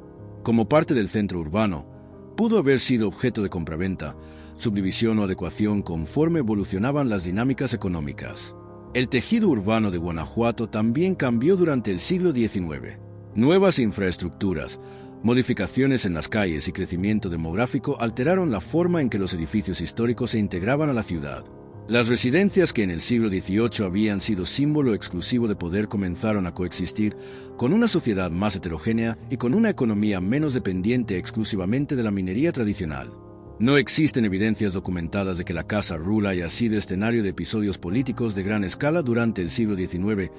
como parte del centro urbano, pudo haber sido objeto de compraventa, subdivisión o adecuación conforme evolucionaban las dinámicas económicas. El tejido urbano de Guanajuato también cambió durante el siglo XIX. Nuevas infraestructuras, modificaciones en las calles y crecimiento demográfico alteraron la forma en que los edificios históricos se integraban a la ciudad. Las residencias que en el siglo XVIII habían sido símbolo exclusivo de poder comenzaron a coexistir con una sociedad más heterogénea y con una economía menos dependiente exclusivamente de la minería tradicional. No existen evidencias documentadas de que la Casa Rule haya sido escenario de episodios políticos de gran escala durante el siglo XIX,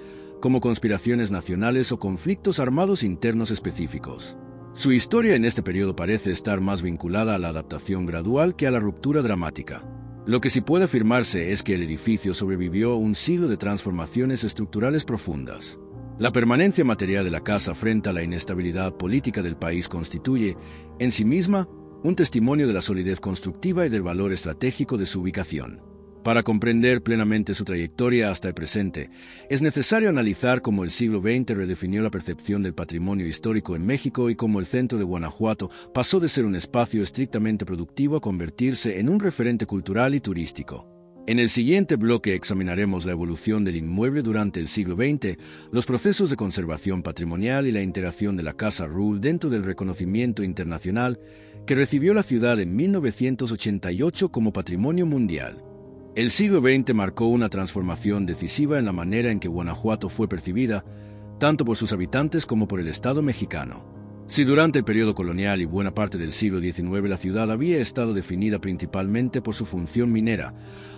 como conspiraciones nacionales o conflictos armados internos específicos. Su historia en este periodo parece estar más vinculada a la adaptación gradual que a la ruptura dramática. Lo que sí puede afirmarse es que el edificio sobrevivió a un siglo de transformaciones estructurales profundas. La permanencia material de la casa frente a la inestabilidad política del país constituye, en sí misma, un testimonio de la solidez constructiva y del valor estratégico de su ubicación. Para comprender plenamente su trayectoria hasta el presente, es necesario analizar cómo el siglo XX redefinió la percepción del patrimonio histórico en México y cómo el centro de Guanajuato pasó de ser un espacio estrictamente productivo a convertirse en un referente cultural y turístico. En el siguiente bloque examinaremos la evolución del inmueble durante el siglo XX, los procesos de conservación patrimonial y la interacción de la Casa Ruhl dentro del reconocimiento internacional que recibió la ciudad en 1988 como Patrimonio Mundial. El siglo XX marcó una transformación decisiva en la manera en que Guanajuato fue percibida, tanto por sus habitantes como por el Estado mexicano. Si durante el periodo colonial y buena parte del siglo XIX la ciudad había estado definida principalmente por su función minera,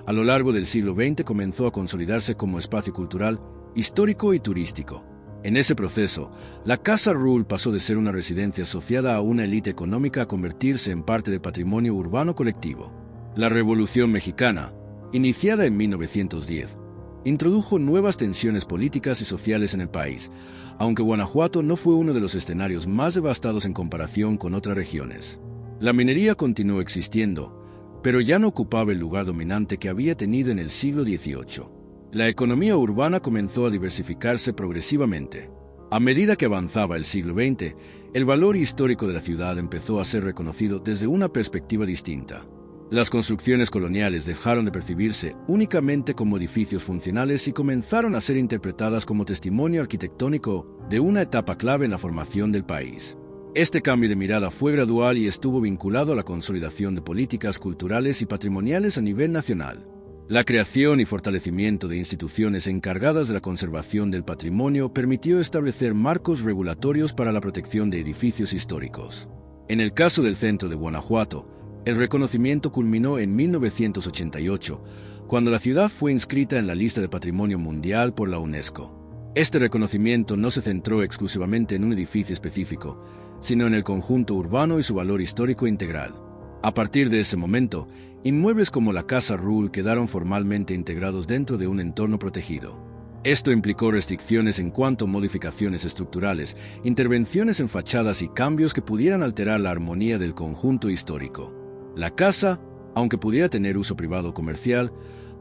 a lo largo del siglo XX comenzó a consolidarse como espacio cultural, histórico y turístico. En ese proceso, la Casa Ruhl pasó de ser una residencia asociada a una élite económica a convertirse en parte del patrimonio urbano colectivo. La Revolución Mexicana, iniciada en 1910, introdujo nuevas tensiones políticas y sociales en el país, aunque Guanajuato no fue uno de los escenarios más devastados en comparación con otras regiones. La minería continuó existiendo, pero ya no ocupaba el lugar dominante que había tenido en el siglo XVIII. La economía urbana comenzó a diversificarse progresivamente. A medida que avanzaba el siglo XX, el valor histórico de la ciudad empezó a ser reconocido desde una perspectiva distinta. Las construcciones coloniales dejaron de percibirse únicamente como edificios funcionales y comenzaron a ser interpretadas como testimonio arquitectónico de una etapa clave en la formación del país. Este cambio de mirada fue gradual y estuvo vinculado a la consolidación de políticas culturales y patrimoniales a nivel nacional. La creación y fortalecimiento de instituciones encargadas de la conservación del patrimonio permitió establecer marcos regulatorios para la protección de edificios históricos. En el caso del centro de Guanajuato, el reconocimiento culminó en 1988, cuando la ciudad fue inscrita en la lista de Patrimonio Mundial por la UNESCO. Este reconocimiento no se centró exclusivamente en un edificio específico, sino en el conjunto urbano y su valor histórico integral. A partir de ese momento, inmuebles como la Casa Ruhl quedaron formalmente integrados dentro de un entorno protegido. Esto implicó restricciones en cuanto a modificaciones estructurales, intervenciones en fachadas y cambios que pudieran alterar la armonía del conjunto histórico. La casa, aunque pudiera tener uso privado o comercial,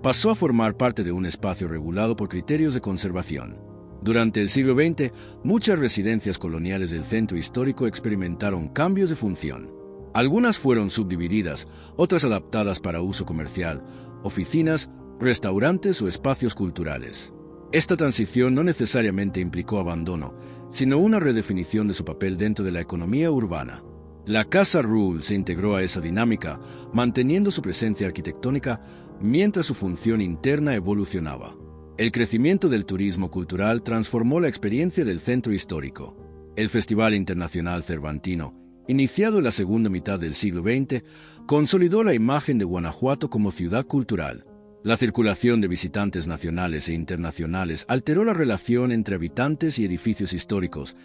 pasó a formar parte de un espacio regulado por criterios de conservación. Durante el siglo XX, muchas residencias coloniales del centro histórico experimentaron cambios de función. Algunas fueron subdivididas, otras adaptadas para uso comercial, oficinas, restaurantes o espacios culturales. Esta transición no necesariamente implicó abandono, sino una redefinición de su papel dentro de la economía urbana. La Casa Ruhl se integró a esa dinámica, manteniendo su presencia arquitectónica mientras su función interna evolucionaba. El crecimiento del turismo cultural transformó la experiencia del centro histórico. El Festival Internacional Cervantino, iniciado en la segunda mitad del siglo XX, consolidó la imagen de Guanajuato como ciudad cultural. La circulación de visitantes nacionales e internacionales alteró la relación entre habitantes y edificios históricos,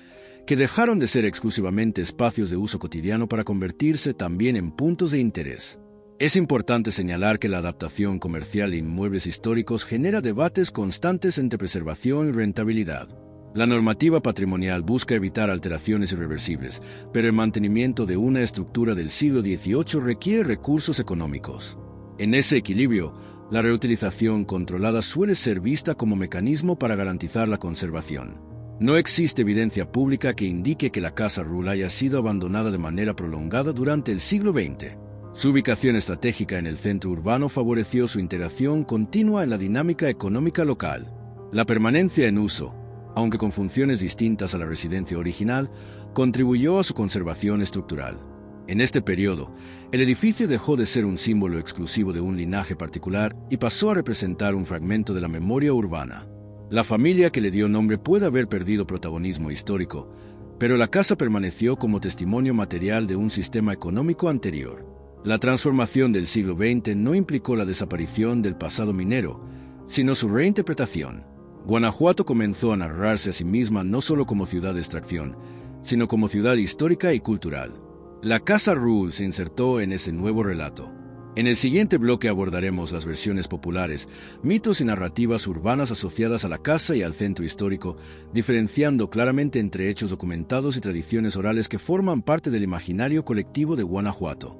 que dejaron de ser exclusivamente espacios de uso cotidiano para convertirse también en puntos de interés. Es importante señalar que la adaptación comercial de inmuebles históricos genera debates constantes entre preservación y rentabilidad. La normativa patrimonial busca evitar alteraciones irreversibles, pero el mantenimiento de una estructura del siglo XVIII requiere recursos económicos. En ese equilibrio, la reutilización controlada suele ser vista como mecanismo para garantizar la conservación. No existe evidencia pública que indique que la Casa Ruhl haya sido abandonada de manera prolongada durante el siglo XX. Su ubicación estratégica en el centro urbano favoreció su integración continua en la dinámica económica local. La permanencia en uso, aunque con funciones distintas a la residencia original, contribuyó a su conservación estructural. En este periodo, el edificio dejó de ser un símbolo exclusivo de un linaje particular y pasó a representar un fragmento de la memoria urbana. La familia que le dio nombre puede haber perdido protagonismo histórico, pero la casa permaneció como testimonio material de un sistema económico anterior. La transformación del siglo XX no implicó la desaparición del pasado minero, sino su reinterpretación. Guanajuato comenzó a narrarse a sí misma no solo como ciudad de extracción, sino como ciudad histórica y cultural. La Casa Ruhl se insertó en ese nuevo relato. En el siguiente bloque abordaremos las versiones populares, mitos y narrativas urbanas asociadas a la casa y al centro histórico, diferenciando claramente entre hechos documentados y tradiciones orales que forman parte del imaginario colectivo de Guanajuato.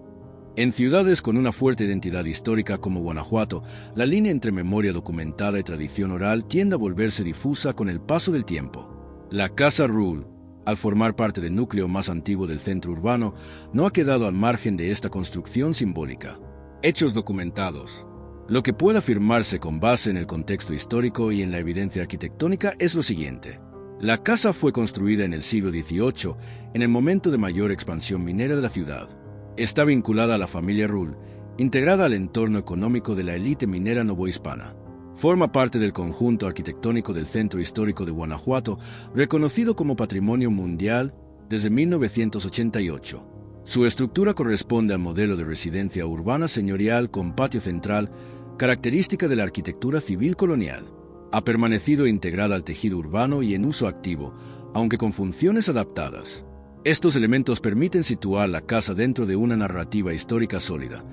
En ciudades con una fuerte identidad histórica como Guanajuato, la línea entre memoria documentada y tradición oral tiende a volverse difusa con el paso del tiempo. La Casa Rull, al formar parte del núcleo más antiguo del centro urbano, no ha quedado al margen de esta construcción simbólica. Hechos documentados. Lo que puede afirmarse con base en el contexto histórico y en la evidencia arquitectónica es lo siguiente. La casa fue construida en el siglo XVIII, en el momento de mayor expansión minera de la ciudad. Está vinculada a la familia Rull, integrada al entorno económico de la élite minera novohispana. Forma parte del conjunto arquitectónico del Centro Histórico de Guanajuato, reconocido como Patrimonio Mundial desde 1988. Su estructura corresponde al modelo de residencia urbana señorial con patio central, característica de la arquitectura civil colonial. Ha permanecido integrada al tejido urbano y en uso activo, aunque con funciones adaptadas. Estos elementos permiten situar la casa dentro de una narrativa histórica sólida.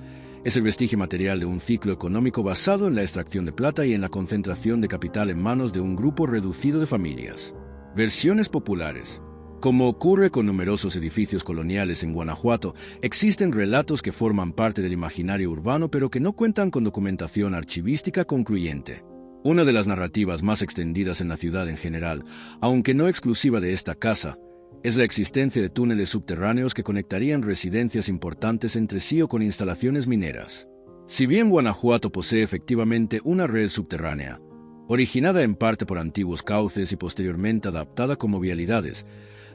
Es el vestigio material de un ciclo económico basado en la extracción de plata y en la concentración de capital en manos de un grupo reducido de familias. Versiones populares. Como ocurre con numerosos edificios coloniales en Guanajuato, existen relatos que forman parte del imaginario urbano pero que no cuentan con documentación archivística concluyente. Una de las narrativas más extendidas en la ciudad en general, aunque no exclusiva de esta casa, es la existencia de túneles subterráneos que conectarían residencias importantes entre sí o con instalaciones mineras. Si bien Guanajuato posee efectivamente una red subterránea, originada en parte por antiguos cauces y posteriormente adaptada como vialidades,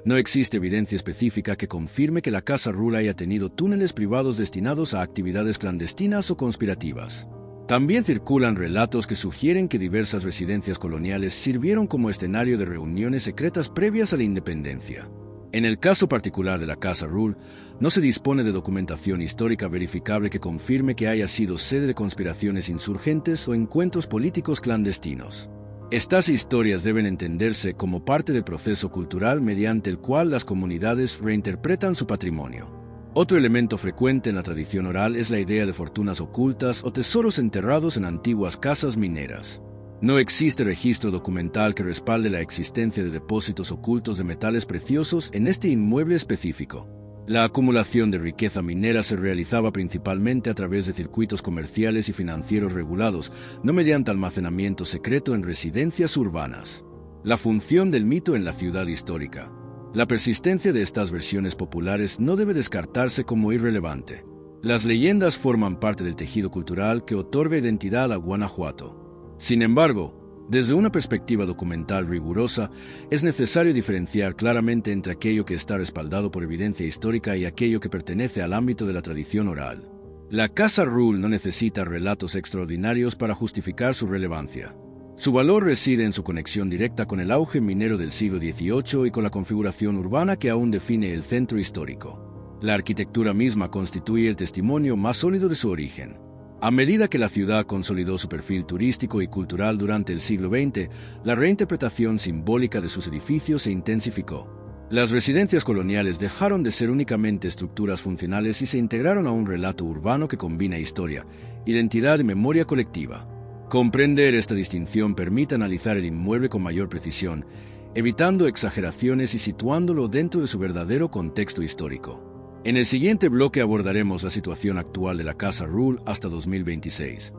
no existe evidencia específica que confirme que la Casa Rull haya tenido túneles privados destinados a actividades clandestinas o conspirativas. También circulan relatos que sugieren que diversas residencias coloniales sirvieron como escenario de reuniones secretas previas a la independencia. En el caso particular de la Casa Rull, no se dispone de documentación histórica verificable que confirme que haya sido sede de conspiraciones insurgentes o encuentros políticos clandestinos. Estas historias deben entenderse como parte del proceso cultural mediante el cual las comunidades reinterpretan su patrimonio. Otro elemento frecuente en la tradición oral es la idea de fortunas ocultas o tesoros enterrados en antiguas casas mineras. No existe registro documental que respalde la existencia de depósitos ocultos de metales preciosos en este inmueble específico. La acumulación de riqueza minera se realizaba principalmente a través de circuitos comerciales y financieros regulados, no mediante almacenamiento secreto en residencias urbanas. La función del mito en la ciudad histórica. La persistencia de estas versiones populares no debe descartarse como irrelevante. Las leyendas forman parte del tejido cultural que otorga identidad a Guanajuato. Sin embargo, desde una perspectiva documental rigurosa, es necesario diferenciar claramente entre aquello que está respaldado por evidencia histórica y aquello que pertenece al ámbito de la tradición oral. La Casa Rull no necesita relatos extraordinarios para justificar su relevancia. Su valor reside en su conexión directa con el auge minero del siglo XVIII y con la configuración urbana que aún define el centro histórico. La arquitectura misma constituye el testimonio más sólido de su origen. A medida que la ciudad consolidó su perfil turístico y cultural durante el siglo XX, la reinterpretación simbólica de sus edificios se intensificó. Las residencias coloniales dejaron de ser únicamente estructuras funcionales y se integraron a un relato urbano que combina historia, identidad y memoria colectiva. Comprender esta distinción permite analizar el inmueble con mayor precisión, evitando exageraciones y situándolo dentro de su verdadero contexto histórico. En el siguiente bloque abordaremos la situación actual de la Casa Rull hasta 2026.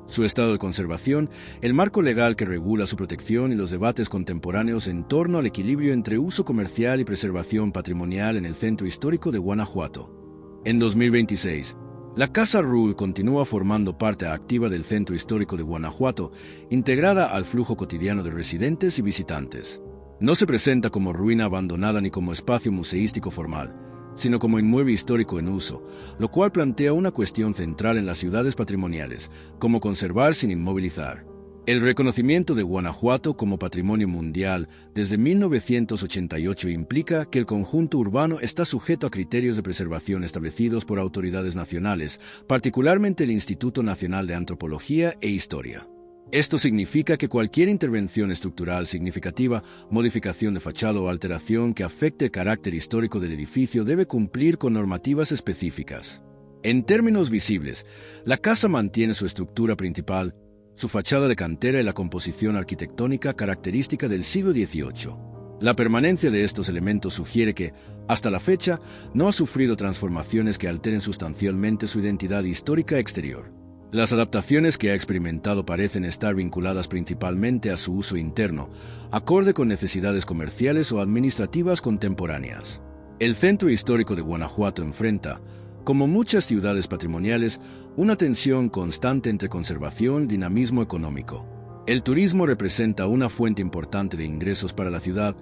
Su estado de conservación, el marco legal que regula su protección y los debates contemporáneos en torno al equilibrio entre uso comercial y preservación patrimonial en el centro histórico de Guanajuato. En 2026, la Casa Rull continúa formando parte activa del centro histórico de Guanajuato, integrada al flujo cotidiano de residentes y visitantes. No se presenta como ruina abandonada ni como espacio museístico formal, sino como inmueble histórico en uso, lo cual plantea una cuestión central en las ciudades patrimoniales, como conservar sin inmovilizar. El reconocimiento de Guanajuato como Patrimonio Mundial desde 1988 implica que el conjunto urbano está sujeto a criterios de preservación establecidos por autoridades nacionales, particularmente el Instituto Nacional de Antropología e Historia. Esto significa que cualquier intervención estructural significativa, modificación de fachada o alteración que afecte el carácter histórico del edificio debe cumplir con normativas específicas. En términos visibles, la casa mantiene su estructura principal, su fachada de cantera y la composición arquitectónica característica del siglo XVIII. La permanencia de estos elementos sugiere que, hasta la fecha, no ha sufrido transformaciones que alteren sustancialmente su identidad histórica exterior. Las adaptaciones que ha experimentado parecen estar vinculadas principalmente a su uso interno, acorde con necesidades comerciales o administrativas contemporáneas. El centro histórico de Guanajuato enfrenta, como muchas ciudades patrimoniales, una tensión constante entre conservación y dinamismo económico. El turismo representa una fuente importante de ingresos para la ciudad,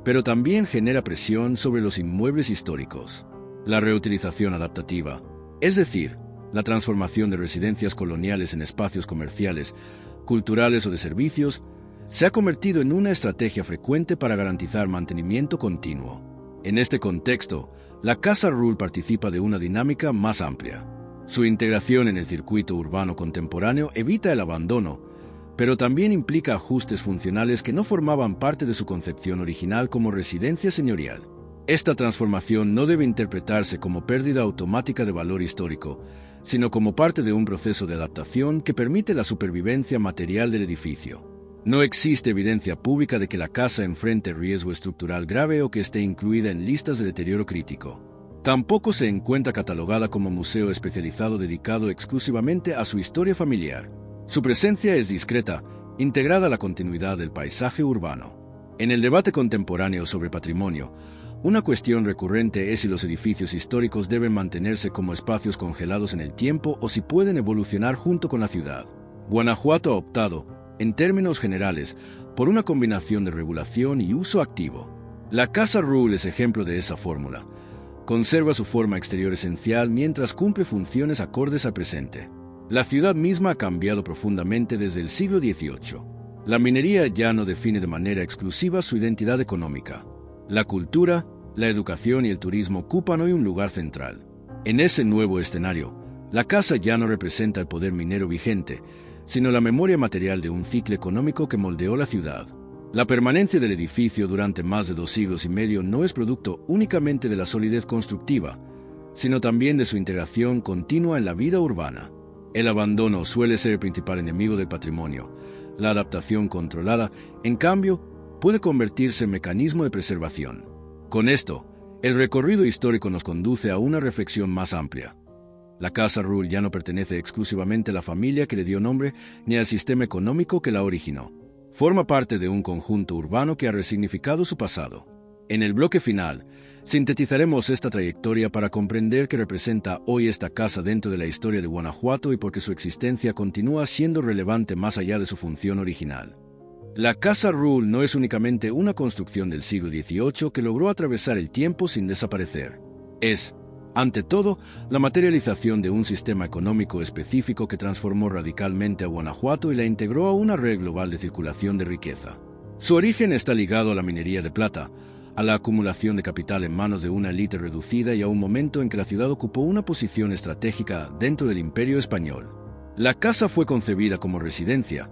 pero también genera presión sobre los inmuebles históricos. La reutilización adaptativa, es decir, la transformación de residencias coloniales en espacios comerciales, culturales o de servicios, se ha convertido en una estrategia frecuente para garantizar mantenimiento continuo. En este contexto, la Casa Rull participa de una dinámica más amplia. Su integración en el circuito urbano contemporáneo evita el abandono, pero también implica ajustes funcionales que no formaban parte de su concepción original como residencia señorial. Esta transformación no debe interpretarse como pérdida automática de valor histórico, sino como parte de un proceso de adaptación que permite la supervivencia material del edificio. No existe evidencia pública de que la casa enfrente riesgo estructural grave o que esté incluida en listas de deterioro crítico. Tampoco se encuentra catalogada como museo especializado dedicado exclusivamente a su historia familiar. Su presencia es discreta, integrada a la continuidad del paisaje urbano. En el debate contemporáneo sobre patrimonio, una cuestión recurrente es si los edificios históricos deben mantenerse como espacios congelados en el tiempo o si pueden evolucionar junto con la ciudad. Guanajuato ha optado, en términos generales, por una combinación de regulación y uso activo. La Casa Rull es ejemplo de esa fórmula. Conserva su forma exterior esencial mientras cumple funciones acordes al presente. La ciudad misma ha cambiado profundamente desde el siglo XVIII. La minería ya no define de manera exclusiva su identidad económica. La cultura, la educación y el turismo ocupan hoy un lugar central. En ese nuevo escenario, la casa ya no representa el poder minero vigente, sino la memoria material de un ciclo económico que moldeó la ciudad. La permanencia del edificio durante más de 2 siglos y medio no es producto únicamente de la solidez constructiva, sino también de su integración continua en la vida urbana. El abandono suele ser el principal enemigo del patrimonio. La adaptación controlada, en cambio, puede convertirse en mecanismo de preservación. Con esto, el recorrido histórico nos conduce a una reflexión más amplia. La Casa Rull ya no pertenece exclusivamente a la familia que le dio nombre ni al sistema económico que la originó. Forma parte de un conjunto urbano que ha resignificado su pasado. En el bloque final, sintetizaremos esta trayectoria para comprender qué representa hoy esta casa dentro de la historia de Guanajuato y por qué su existencia continúa siendo relevante más allá de su función original. La Casa Rull no es únicamente una construcción del siglo XVIII que logró atravesar el tiempo sin desaparecer. Es, ante todo, la materialización de un sistema económico específico que transformó radicalmente a Guanajuato y la integró a una red global de circulación de riqueza. Su origen está ligado a la minería de plata, a la acumulación de capital en manos de una élite reducida y a un momento en que la ciudad ocupó una posición estratégica dentro del Imperio español. La casa fue concebida como residencia,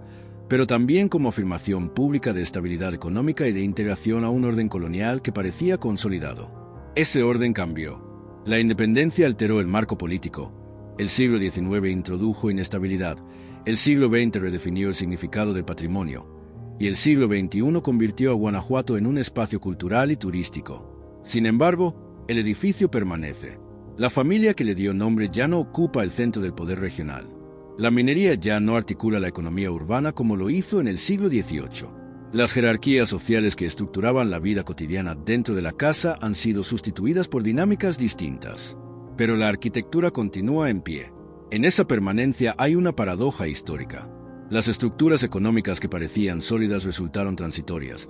pero también como afirmación pública de estabilidad económica y de integración a un orden colonial que parecía consolidado. Ese orden cambió. La independencia alteró el marco político. El siglo XIX introdujo inestabilidad. El siglo XX redefinió el significado del patrimonio. Y el siglo XXI convirtió a Guanajuato en un espacio cultural y turístico. Sin embargo, el edificio permanece. La familia que le dio nombre ya no ocupa el centro del poder regional. La minería ya no articula la economía urbana como lo hizo en el siglo XVIII. Las jerarquías sociales que estructuraban la vida cotidiana dentro de la casa han sido sustituidas por dinámicas distintas. Pero la arquitectura continúa en pie. En esa permanencia hay una paradoja histórica. Las estructuras económicas que parecían sólidas resultaron transitorias.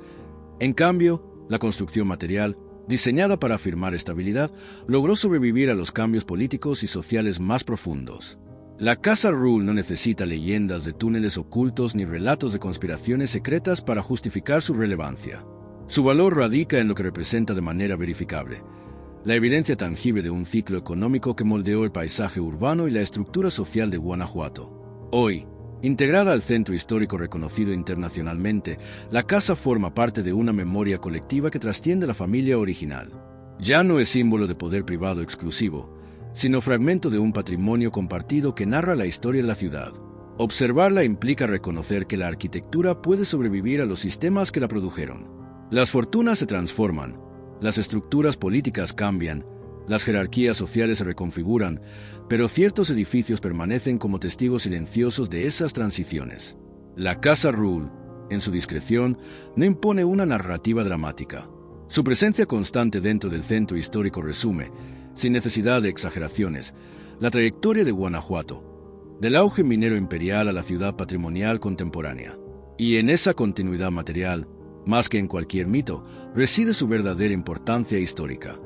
En cambio, la construcción material, diseñada para afirmar estabilidad, logró sobrevivir a los cambios políticos y sociales más profundos. La Casa Rull no necesita leyendas de túneles ocultos ni relatos de conspiraciones secretas para justificar su relevancia. Su valor radica en lo que representa de manera verificable, la evidencia tangible de un ciclo económico que moldeó el paisaje urbano y la estructura social de Guanajuato. Hoy, integrada al centro histórico reconocido internacionalmente, la casa forma parte de una memoria colectiva que trasciende la familia original. Ya no es símbolo de poder privado exclusivo, sino fragmento de un patrimonio compartido que narra la historia de la ciudad. Observarla implica reconocer que la arquitectura puede sobrevivir a los sistemas que la produjeron. Las fortunas se transforman, las estructuras políticas cambian, las jerarquías sociales se reconfiguran, pero ciertos edificios permanecen como testigos silenciosos de esas transiciones. La Casa Ruhl, en su discreción, no impone una narrativa dramática. Su presencia constante dentro del centro histórico resume, sin necesidad de exageraciones, la trayectoria de Guanajuato, del auge minero imperial a la ciudad patrimonial contemporánea. Y en esa continuidad material, más que en cualquier mito, reside su verdadera importancia histórica.